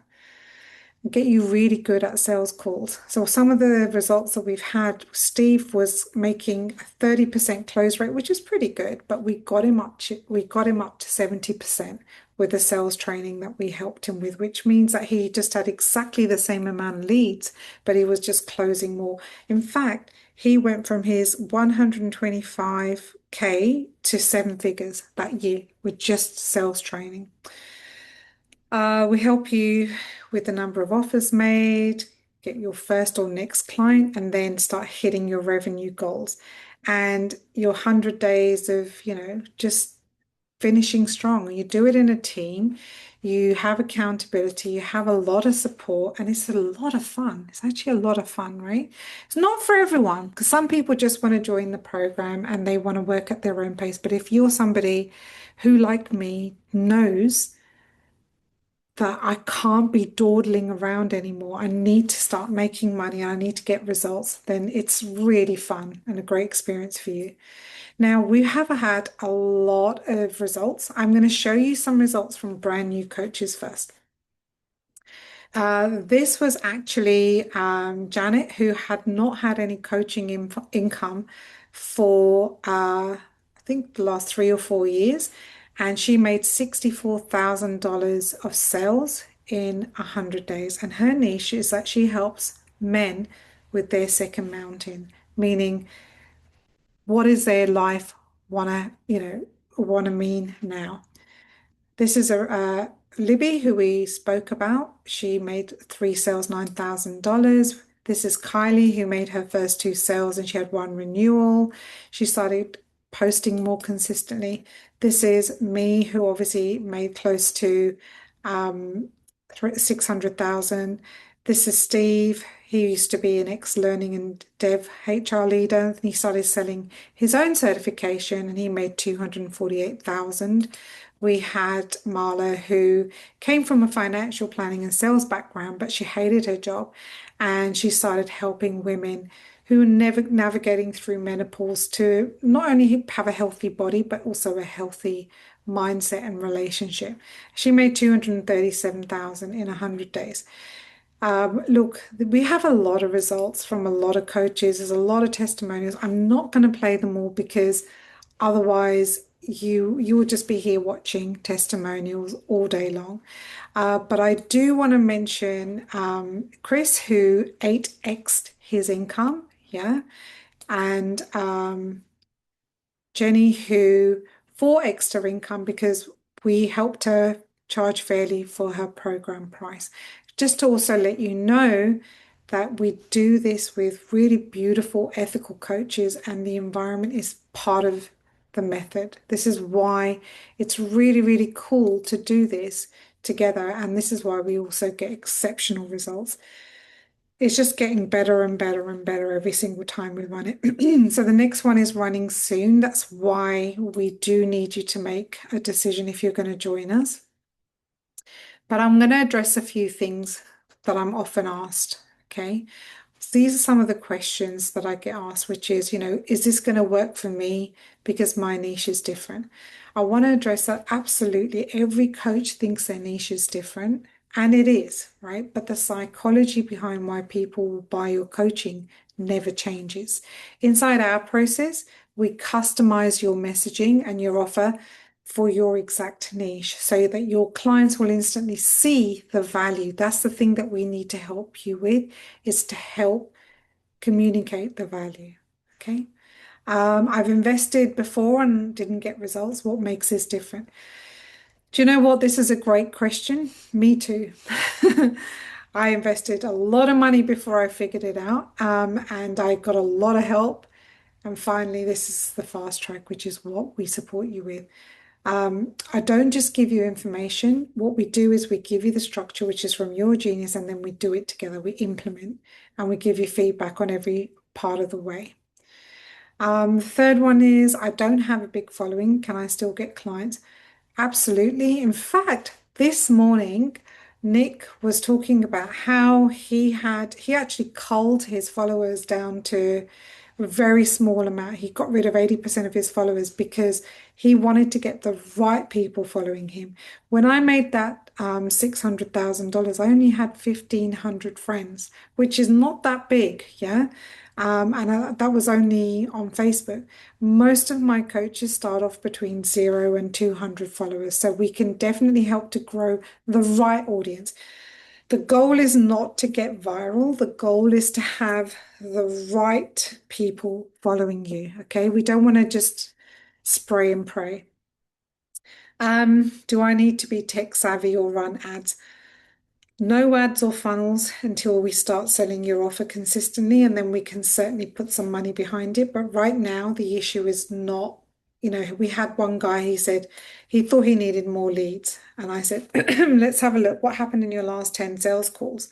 Get you really good at sales calls. So some of the results that we've had, Steve was making a 30% close rate, which is pretty good, but we got him up to 70% with the sales training that we helped him with, which means that he just had exactly the same amount of leads, but he was just closing more. In fact, he went from his 125K to 7 figures that year with just sales training. We help you with the number of offers made, get your first or next client, and then start hitting your revenue goals and your 100 days of, just finishing strong. You do it in a team, you have accountability, you have a lot of support, and it's a lot of fun. It's actually a lot of fun, right? It's not for everyone, because some people just want to join the program and they want to work at their own pace. But if you're somebody who, like me, knows that I can't be dawdling around anymore, I need to start making money, I need to get results, then it's really fun and a great experience for you. Now, we have had a lot of results. I'm going to show you some results from brand new coaches first. This was actually Janet, who had not had any coaching income for, I think, the last 3 or 4 years. And she made $64,000 of sales in 100 days. And her niche is that she helps men with their second mountain, meaning what is their life wanna mean now. This is Libby, who we spoke about. She made 3 sales, $9,000. This is Kylie, who made her first 2 sales and she had 1 renewal. She started posting more consistently. This is me, who obviously made close to 600,000. This is Steve. He used to be an ex-learning and dev HR leader. And he started selling his own certification and he made 248,000. We had Marla, who came from a financial planning and sales background, but she hated her job and she started helping women who are never navigating through menopause to not only have a healthy body, but also a healthy mindset and relationship. She made 237,000 in 100 days. Look, we have a lot of results from a lot of coaches. There's a lot of testimonials. I'm not going to play them all because otherwise you will just be here watching testimonials all day long. But I do want to mention Chris, who 8x'd his income, and Jenny, who 4x'd her income because we helped her charge fairly for her program price. Just to also let you know that we do this with really beautiful, ethical coaches, and the environment is part of the method. This is why it's really, really cool to do this together, and this is why we also get exceptional results. It's just getting better and better and better every single time we run it. So the next one is running soon. That's why we do need you to make a decision if you're going to join us. But I'm going to address a few things that I'm often asked, okay? So these are some of the questions that I get asked, which is, is this going to work for me because my niche is different? I want to address that absolutely. Every coach thinks their niche is different, and it is, right? But the psychology behind why people will buy your coaching never changes. Inside our process, we customize your messaging and your offer for your exact niche so that your clients will instantly see the value. That's the thing that we need to help you with, is to help communicate the value, okay? I've invested before and didn't get results. What makes this different? Do you know what? This is a great question. Me too. I invested a lot of money before I figured it out, and I got a lot of help. And finally, this is the fast track, which is what we support you with. I don't just give you information. What we do is we give you the structure, which is from your genius, and then we do it together. We implement and we give you feedback on every part of the way. The third one is, I don't have a big following. Can I still get clients? Absolutely. In fact, this morning, Nick was talking about how he actually culled his followers down to a very small amount. He got rid of 80% of his followers because he wanted to get the right people following him. When I made that $600,000. I only had 1,500 friends, which is not that big, yeah. That was only on Facebook. Most of my coaches start off between 0 and 200 followers, so we can definitely help to grow the right audience. The goal is not to get viral. The goal is to have the right people following you, okay? We don't want to just spray and pray. Do I need to be tech savvy or run ads? No ads or funnels until we start selling your offer consistently, and then we can certainly put some money behind it. But right now, the issue is not, we had one guy, he said he thought he needed more leads. And I said, let's have a look. What happened in your last 10 sales calls?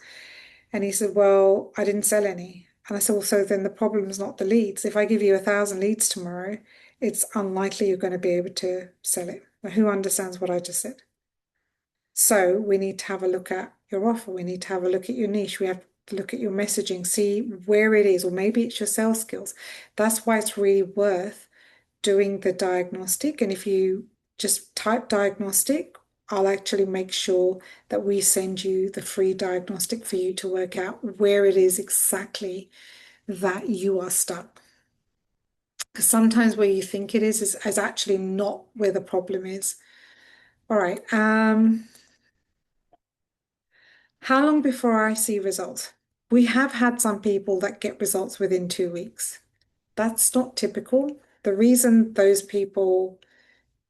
And he said, well, I didn't sell any. And I said, well, so then the problem is not the leads. If I give you 1,000 leads tomorrow, it's unlikely you're going to be able to sell it. Now, who understands what I just said? So we need to have a look at your offer. We need to have a look at your niche. We have to look at your messaging, see where it is, or maybe it's your sales skills. That's why it's really worth doing the diagnostic. And if you just type diagnostic, I'll actually make sure that we send you the free diagnostic for you to work out where it is exactly that you are stuck. Because sometimes where you think it is actually not where the problem is. All right. How long before I see results? We have had some people that get results within 2 weeks. That's not typical. The reason those people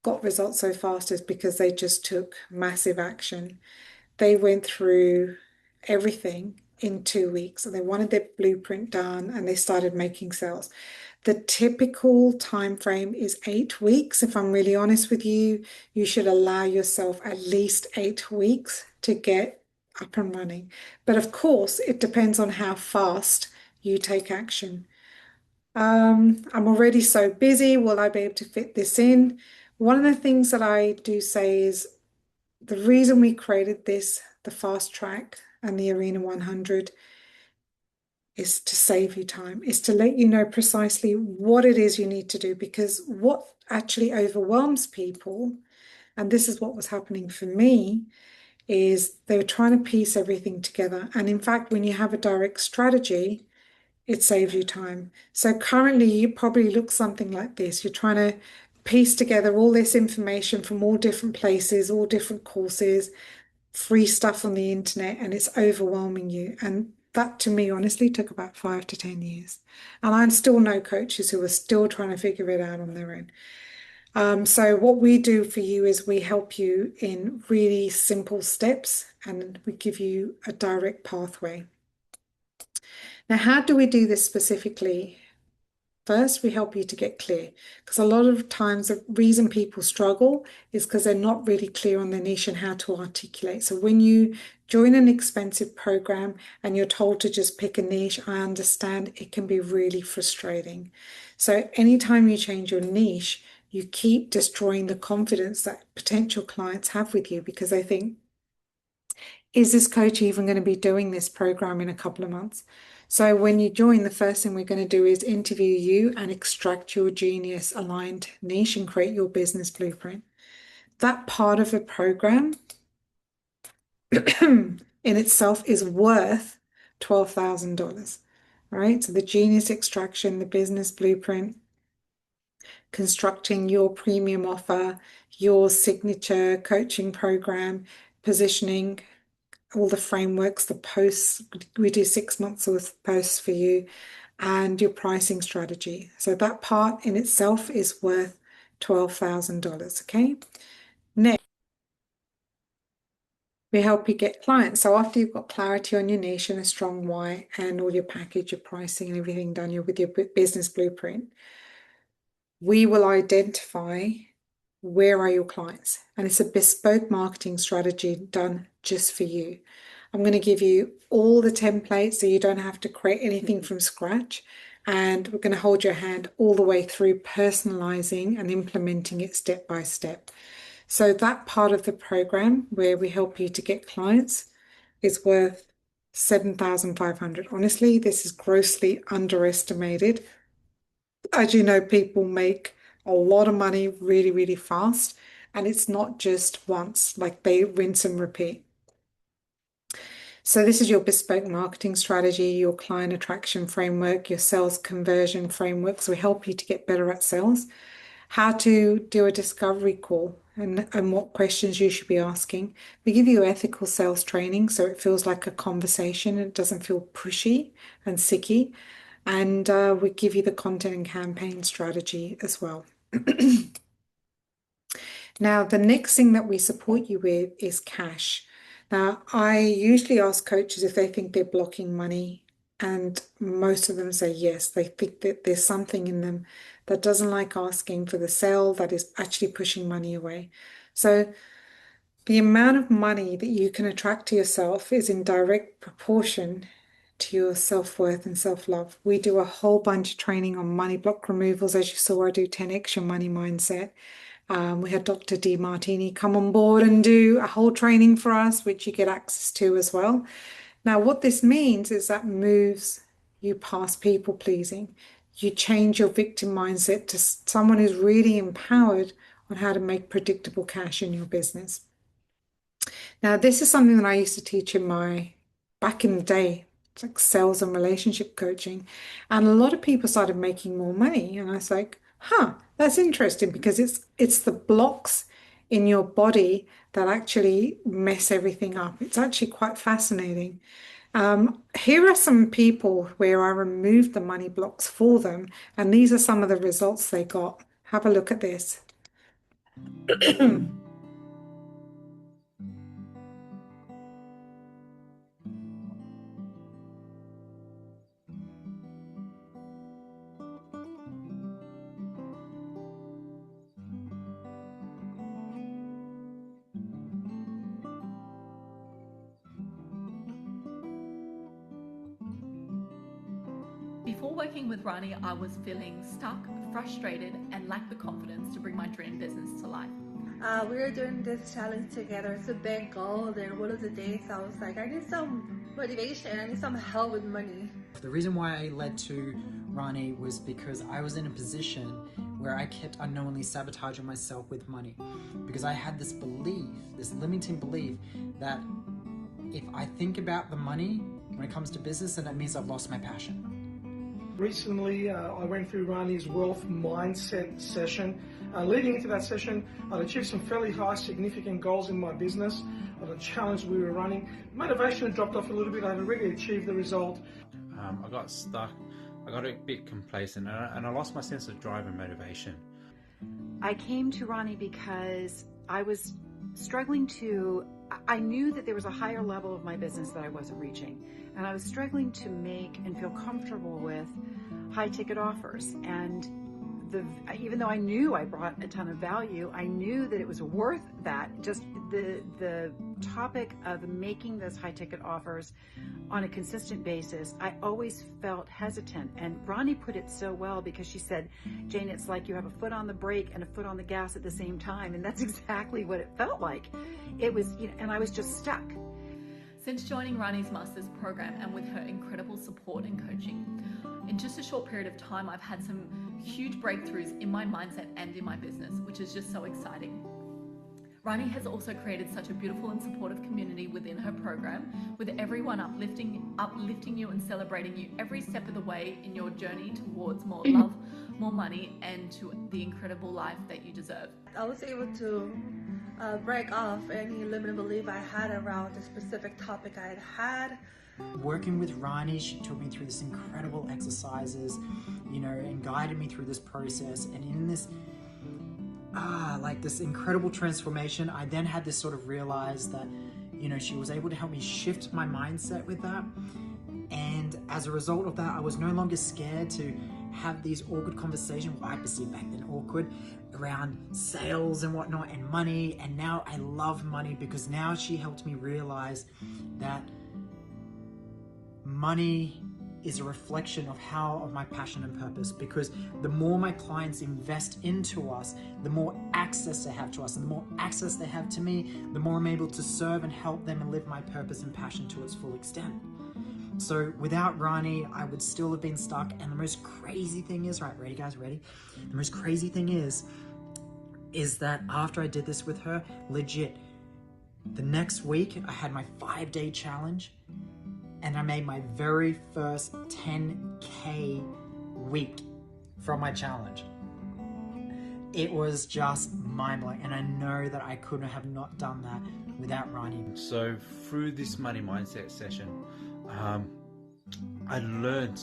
got results so fast is because they just took massive action. They went through everything in 2 weeks and they wanted their blueprint done and they started making sales. The typical time frame is 8 weeks. If I'm really honest with you, you should allow yourself at least 8 weeks to get up and running. But of course, it depends on how fast you take action. I'm already so busy. Will I be able to fit this in? One of the things that I do say is the reason we created this, the fast track and the Arena 100, is to save you time, is to let you know precisely what it is you need to do. Because what actually overwhelms people, and this is what was happening for me, is they were trying to piece everything together. And in fact, when you have a direct strategy, it saves you time. So currently you probably look something like this. You're trying to piece together all this information from all different places, all different courses, free stuff on the internet, and it's overwhelming you. And that to me, honestly, took about 5 to 10 years. And I still know coaches who are still trying to figure it out on their own. So what we do for you is we help you in really simple steps and we give you a direct pathway. Now, how do we do this specifically? First, we help you to get clear, because a lot of times the reason people struggle is because they're not really clear on their niche and how to articulate. So when you join an expensive program and you're told to just pick a niche, I understand it can be really frustrating. So anytime you change your niche, you keep destroying the confidence that potential clients have with you because they think, is this coach even going to be doing this program in a couple of months? So when you join, the first thing we're going to do is interview you and extract your genius aligned niche and create your business blueprint. That part of the program in itself is worth $12,000. All right, so the genius extraction, the business blueprint, constructing your premium offer, your signature coaching program, positioning, all the frameworks, the posts, we do 6 months worth of posts for you, and your pricing strategy. So that part in itself is worth $12,000, okay? Next, we help you get clients. So after you've got clarity on your niche and a strong why and all your package, your pricing and everything done, you're with your business blueprint, we will identify where are your clients. And it's a bespoke marketing strategy done just for you. I'm going to give you all the templates so you don't have to create anything from scratch. And we're going to hold your hand all the way through personalizing and implementing it step by step. So that part of the program where we help you to get clients is worth $7,500. Honestly, this is grossly underestimated. As you know, people make a lot of money really, really fast. and it's not just once, like they rinse and repeat. So this is your bespoke marketing strategy, your client attraction framework, your sales conversion framework. So we help you to get better at sales, how to do a discovery call and what questions you should be asking. We give you ethical sales training so it feels like a conversation and it doesn't feel pushy and sicky. And we give you the content and campaign strategy as well. Now, the next thing that we support you with is cash. Now, I usually ask coaches if they think they're blocking money, and most of them say yes. They think that there's something in them that doesn't like asking for the sale, that is actually pushing money away. So the amount of money that you can attract to yourself is in direct proportion to your self-worth and self-love. We do a whole bunch of training on money block removals. As you saw, I do 10x your money mindset. We had Dr. DeMartini come on board and do a whole training for us, which you get access to as well. Now, what this means is that moves you past people pleasing. You change your victim mindset to someone who's really empowered on how to make predictable cash in your business. Now, this is something that I used to teach back in the day. It's like sales and relationship coaching. And a lot of people started making more money. And I was like, that's interesting, because it's the blocks in your body that actually mess everything up. It's actually quite fascinating. Here are some people where I removed the money blocks for them, and these are some of the results they got. Have a look at this. Before working with Rani, I was feeling stuck, frustrated, and lacked the confidence to bring my dream business to life. We were doing this challenge together. It's a big goal. And one of the days I was like, I need some motivation. I need some help with money. The reason why I led to Rani was because I was in a position where I kept unknowingly sabotaging myself with money. Because I had this belief, this limiting belief, that if I think about the money when it comes to business, then that means I've lost my passion. Recently, I went through Rani's wealth mindset session. Leading into that session, I'd achieved some fairly high, significant goals in my business. The challenge we were running, motivation had dropped off a little bit. I had really achieved the result. I got stuck. I got a bit complacent, and I lost my sense of drive and motivation. I came to Rani because I was struggling I knew that there was a higher level of my business that I wasn't reaching. And I was struggling to make and feel comfortable with high ticket offers. And even though I knew I brought a ton of value, I knew that it was worth that. Just the topic of making those high ticket offers on a consistent basis, I always felt hesitant. And Rani put it so well, because she said, Jane, it's like you have a foot on the brake and a foot on the gas at the same time. And that's exactly what it felt like. It was, and I was just stuck. Since joining Rani's Masters program and with her incredible support and coaching, in just a short period of time, I've had some huge breakthroughs in my mindset and in my business, which is just so exciting. Rani has also created such a beautiful and supportive community within her program, with everyone uplifting you and celebrating you every step of the way in your journey towards more love, more money, and to the incredible life that you deserve. I was able to break off any limiting belief I had around the specific topic I had. Working with Rani, she took me through this incredible exercises, and guided me through this process. And in this, this incredible transformation, I then had this sort of realize that, she was able to help me shift my mindset with that. And as a result of that, I was no longer scared to have these awkward conversations, what I perceived back then awkward, around sales and whatnot and money. And now I love money, because now she helped me realize that money is a reflection of my passion and purpose, because the more my clients invest into us, the more access they have to us, and the more access they have to me, the more I'm able to serve and help them and live my purpose and passion to its full extent. So without Rani, I would still have been stuck. And the most crazy thing is, right, ready guys, ready? The most crazy thing is, is that after I did this with her, legit, the next week I had my 5-day challenge and I made my very first 10K week from my challenge. It was just mind-blowing, and I know that I couldn't have not done that without Rani. So through this money mindset session, I learned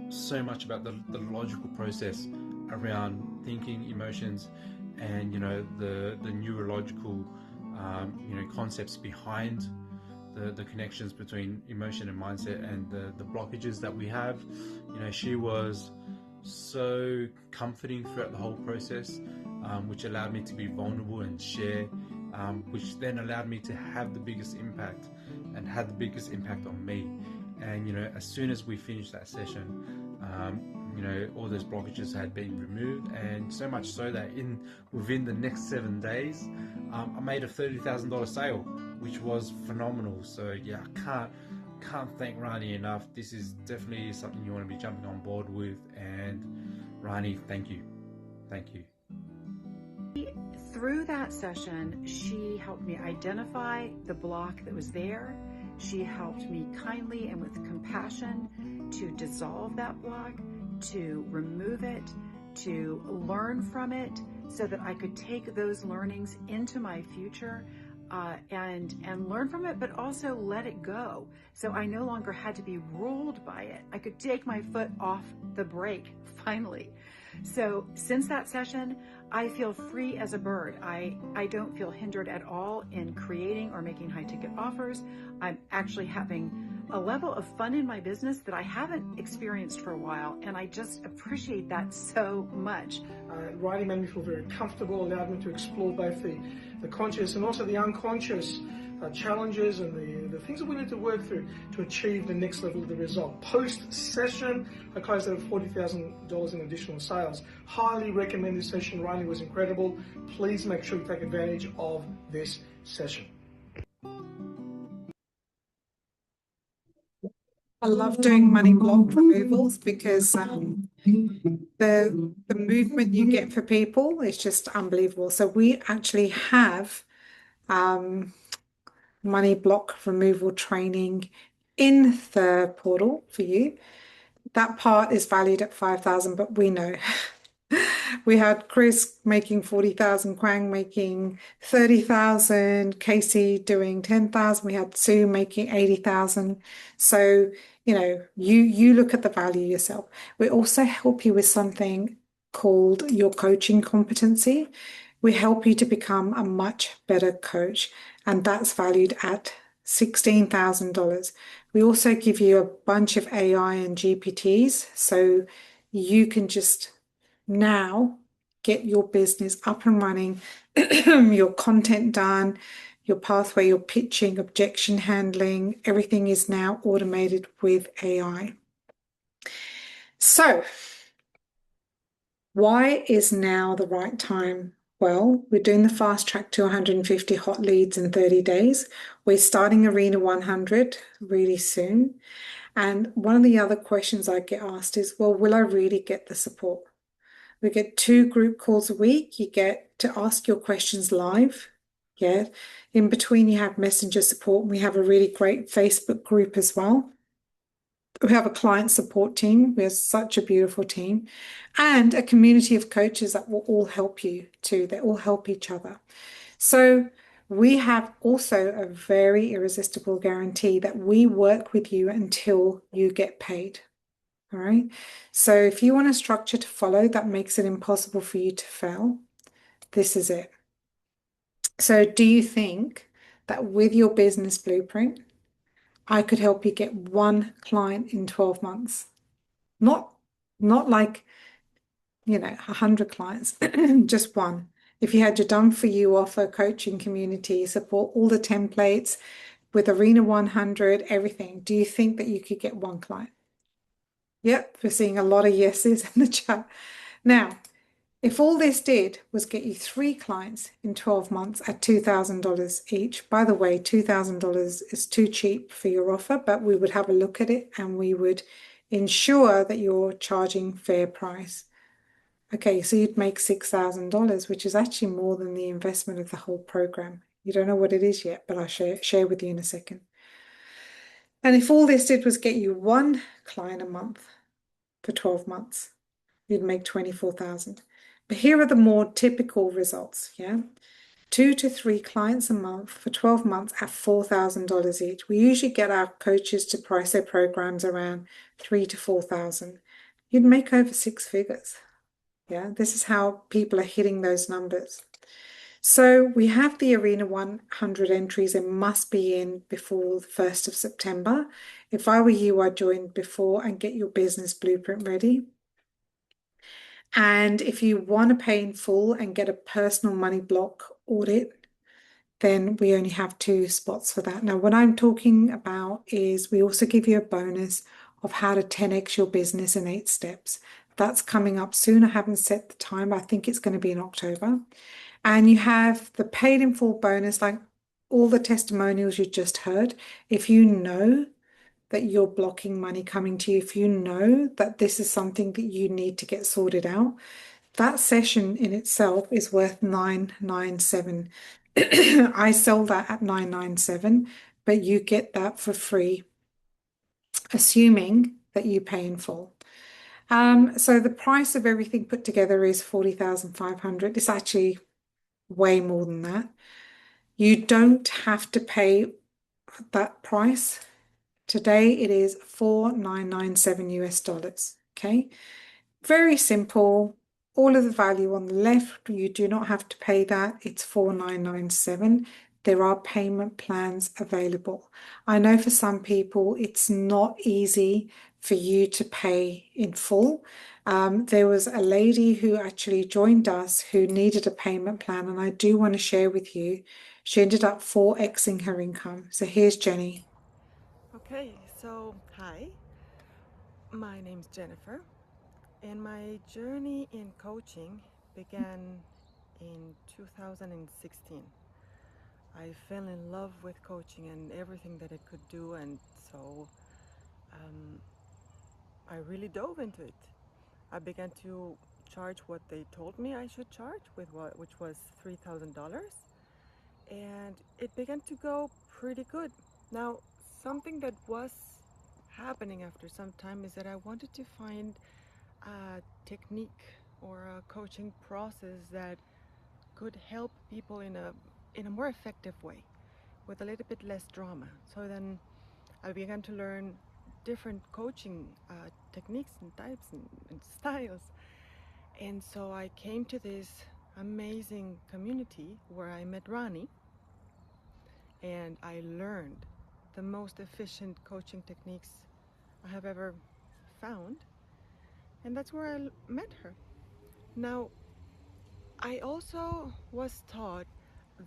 so much about the logical process around thinking, emotions, and the neurological concepts behind the connections between emotion and mindset, and the blockages that we have. She was so comforting throughout the whole process, which allowed me to be vulnerable and share, which then allowed me to have the biggest impact and had the biggest impact on me. And as soon as we finished that session, all those blockages had been removed, and so much so that within the next 7 days, I made a $30,000 sale, which was phenomenal. So yeah, I can't thank Rani enough. This is definitely something you want to be jumping on board with. And Rani, thank you. Through that session, she helped me identify the block that was there. She helped me kindly and with compassion to dissolve that block, to remove it, to learn from it, so that I could take those learnings into my future and learn from it, but also let it go. So I no longer had to be ruled by it. I could take my foot off the brake, finally. So since that session, I feel free as a bird. I don't feel hindered at all in creating or making high ticket offers. I'm actually having a level of fun in my business that I haven't experienced for a while, and I just appreciate that so much. Writing made me feel very comfortable, allowed me to explore both the conscious and also the unconscious challenges and the things that we need to work through to achieve the next level of the result. Post-session, I closed out $40,000 in additional sales. Highly recommend this session. Riley was incredible. Please make sure you take advantage of this session. I love doing money block removals because the movement you get for people is just unbelievable. So we actually have money block removal training in the portal for you. That part is valued at 5,000, but we know. We had Chris making 40,000, Quang making 30,000, Casey doing 10,000. We had Sue making 80,000. So, you look at the value yourself. We also help you with something called your coaching competency. We help you to become a much better coach, and that's valued at $16,000. We also give you a bunch of AI and GPTs, so you can just now get your business up and running, your content done, your pathway, your pitching, objection handling, everything is now automated with AI. So, why is now the right time? Well, we're doing the fast track to 150 hot leads in 30 days. We're starting Arena 100 really soon. And one of the other questions I get asked is, well, will I really get the support? We get 2 group calls a week. You get to ask your questions live. Yeah. In between, you have messenger support. We have a really great Facebook group as well. We have a client support team. We have such a beautiful team, and a community of coaches that will all help you too. They all help each other. So we have also a very irresistible guarantee that we work with you until you get paid. All right. So if you want a structure to follow that makes it impossible for you to fail, this is it. So do you think that with your business blueprint, I could help you get 1 client in 12 months? Not like, 100 clients, just 1. If you had your done for you offer, coaching community, support, all the templates with Arena 100, everything, do you think that you could get 1 client? Yep, we're seeing a lot of yeses in the chat. Now, if all this did was get you 3 clients in 12 months at $2,000 each, by the way, $2,000 is too cheap for your offer, but we would have a look at it and we would ensure that you're charging fair price. Okay, so you'd make $6,000, which is actually more than the investment of the whole program. You don't know what it is yet, but I'll share with you in a second. And if all this did was get you one client a month for 12 months, you'd make 24,000. But here are the more typical results, yeah? 2 to 3 clients a month for 12 months at $4,000 each. We usually get our coaches to price their programs around 3 to 4,000. You'd make over 6 figures. Yeah, this is how people are hitting those numbers. So we have the Arena 100 entries and must be in before the 1st of September. If I were you, I'd join before and get your business blueprint ready. And if you want to pay in full and get a personal money block audit, then we only have 2 spots for that. Now, what I'm talking about is we also give you a bonus of how to 10x your business in 8 steps. That's coming up soon. I haven't set the time. I think it's going to be in October. And you have the paid in full bonus, like all the testimonials you just heard. If you know that you're blocking money coming to you, if you know that this is something that you need to get sorted out, that session in itself is worth $997. I sell that at $997, but you get that for free, assuming that you pay in full. So the price of everything put together is $40,500. It's actually way more than that. You don't have to pay that price. Today it is $4,997 US. Okay, very simple. All of the value on the left, you do not have to pay that. It's $4,997. There are payment plans available. I know for some people it's not easy for you to pay in full. There was a lady who actually joined us who needed a payment plan, and I do want to share with you. She ended up 4xing her income. So here's Jenny. Okay, so hi, my name's Jennifer, and my journey in coaching began in 2016. I fell in love with coaching and everything that it could do, and so I really dove into it. I began to charge what they told me I should charge, which was $3,000, and it began to go pretty good. Now, something that was happening after some time is that I wanted to find a technique or a coaching process that could help people in a more effective way with a little bit less drama. So then I began to learn different coaching techniques and types and styles, and so I came to this amazing community where I met Rani, and I learned the most efficient coaching techniques I have ever found, and that's where I met her. Now, I also was taught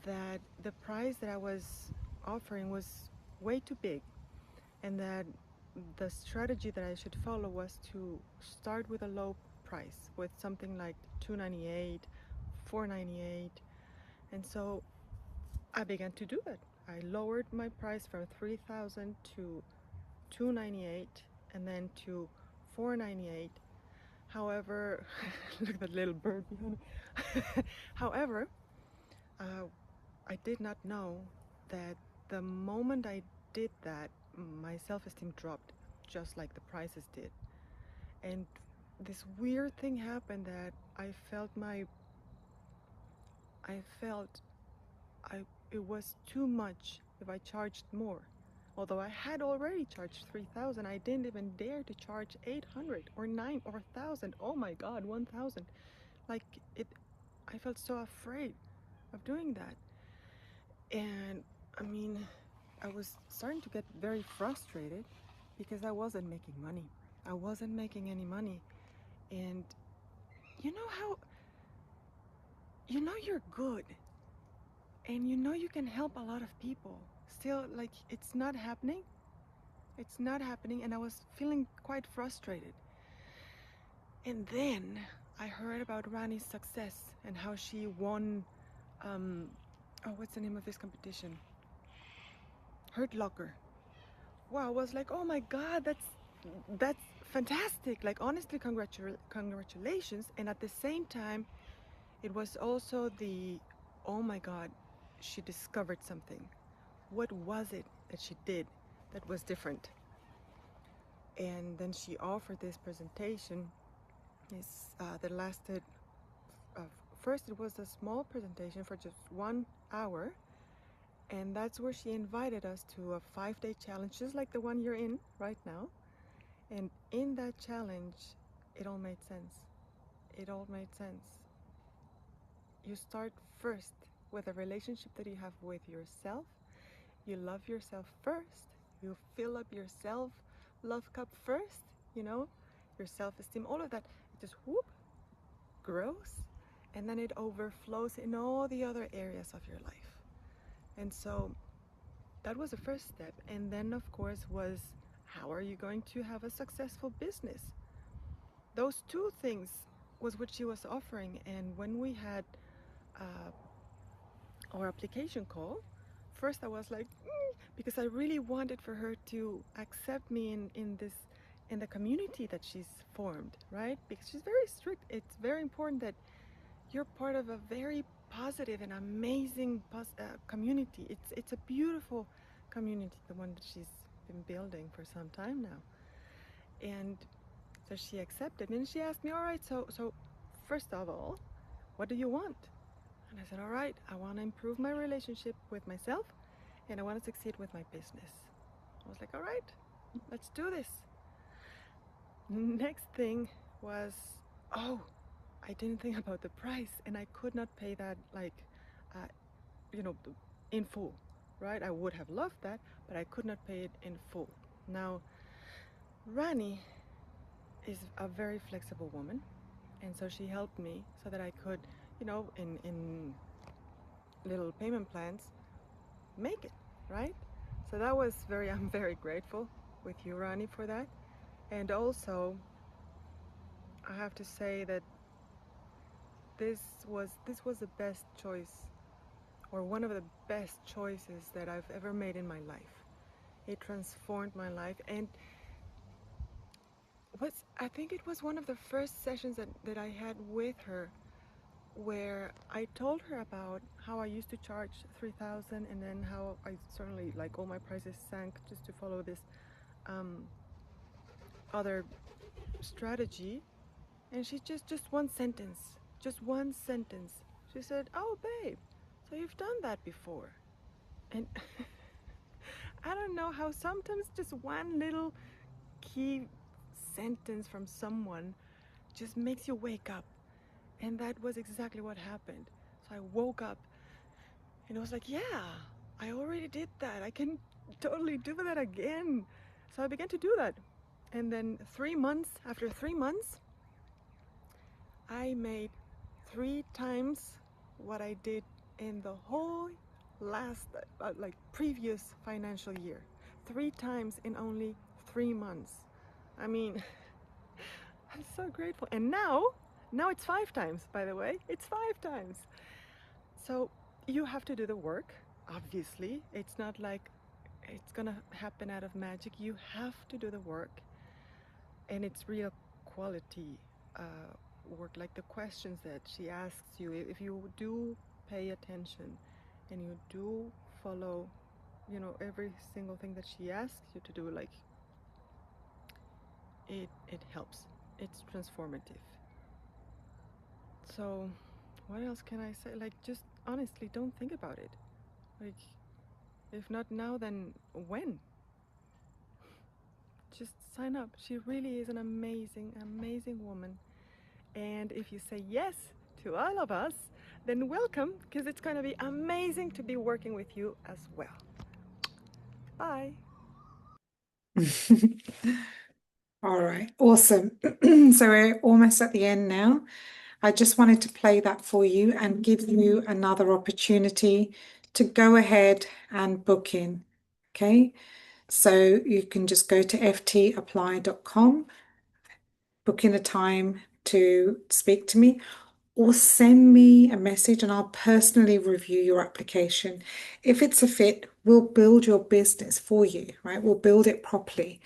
that the price that I was offering was way too big, and that the strategy that I should follow was to start with a low price, with something like $298, $498, and so I began to do that. I lowered my price from $3,000 to $298 and then to $498. However, look at that little bird behind me. However, I did not know that the moment I did that, my self-esteem dropped just like the prices did. And this weird thing happened that it was too much if I charged more. Although I had already charged $3,000, I didn't even dare to charge $800 or $900 or $1,000. Oh my God, $1,000! Like I felt so afraid of doing that, and I mean, I was starting to get very frustrated because I wasn't making money. I wasn't making any money, and you know how you're good, and you can help a lot of people. Still, like it's not happening. It's not happening, and I was feeling quite frustrated. And then I heard about Rani's success and how she won, what's the name of this competition? Hurt Locker. Wow, I was like, oh my God, that's fantastic. Like, honestly, congratulations. And at the same time, it was also oh my God, she discovered something. What was it that she did that was different? And then she offered this presentation that lasted, first it was a small presentation for just 1 hour. And that's where she invited us to a 5-day challenge, just like the one you're in right now. And in that challenge, it all made sense. It all made sense. You start first with a relationship that you have with yourself. You love yourself first. You fill up your self-love cup first, your self-esteem, all of that. It just grows, and then it overflows in all the other areas of your life. And so that was the first step. And then, of course, was how are you going to have a successful business? Those two things was what she was offering. And when we had our application call, first I was like, because I really wanted for her to accept me in the community that she's formed, right? Because she's very strict. It's very important that you're part of a very positive and amazing community. It's a beautiful community, the one that she's been building for some time now. And so she accepted, and she asked me, all right, so first of all, what do you want? And I said, all right, I want to improve my relationship with myself, and I want to succeed with my business. I was like, all right, let's do this. Next thing was, I didn't think about the price, and I could not pay that in full, right? I would have loved that, but I could not pay it in full. Now, Rani is a very flexible woman, and so she helped me so that I could, in little payment plans, make it, right? So that was I'm very grateful with you, Rani, for that. And also, I have to say that this was the best choice, or one of the best choices that I've ever made in my life. It transformed my life, and I think it was one of the first sessions that I had with her, where I told her about how I used to charge $3,000, and then how I certainly, all my prices sank just to follow this other strategy. And she just one sentence, she said, oh babe, so you've done that before. And I don't know how sometimes just one little key sentence from someone just makes you wake up. And that was exactly what happened. So I woke up, and I was like, yeah, I already did that. I can totally do that again. So I began to do that. And then after 3 months, I made 3 times what I did in the whole last, previous financial year. 3 times in only 3 months. I mean, I'm so grateful. And now it's 5 times, by the way. It's 5 times. So you have to do the work, obviously. It's not like it's gonna happen out of magic. You have to do the work. And it's real quality work, like the questions that she asks you. If you do pay attention and you do follow, every single thing that she asks you to do, it helps. It's transformative. So what else can I say? Just honestly, don't think about it. If not now, then when? Just sign up. She really is an amazing, amazing woman. And if you say yes to all of us, then welcome, because it's going to be amazing to be working with you as well. Bye. All right, awesome. So we're almost at the end now. I just wanted to play that for you and give you another opportunity to go ahead and book in. Okay, so you can just go to ftapply.com, book in a time to speak to me, or send me a message and I'll personally review your application. If it's a fit, we'll build your business for you, right? We'll build it properly.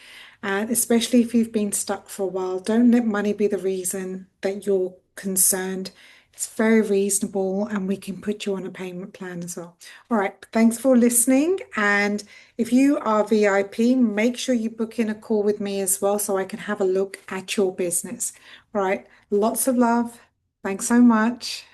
And especially if you've been stuck for a while, don't let money be the reason that you're concerned. It's very reasonable, and we can put you on a payment plan as well. All right, thanks for listening. And if you are VIP, make sure you book in a call with me as well so I can have a look at your business. All right, lots of love. Thanks so much.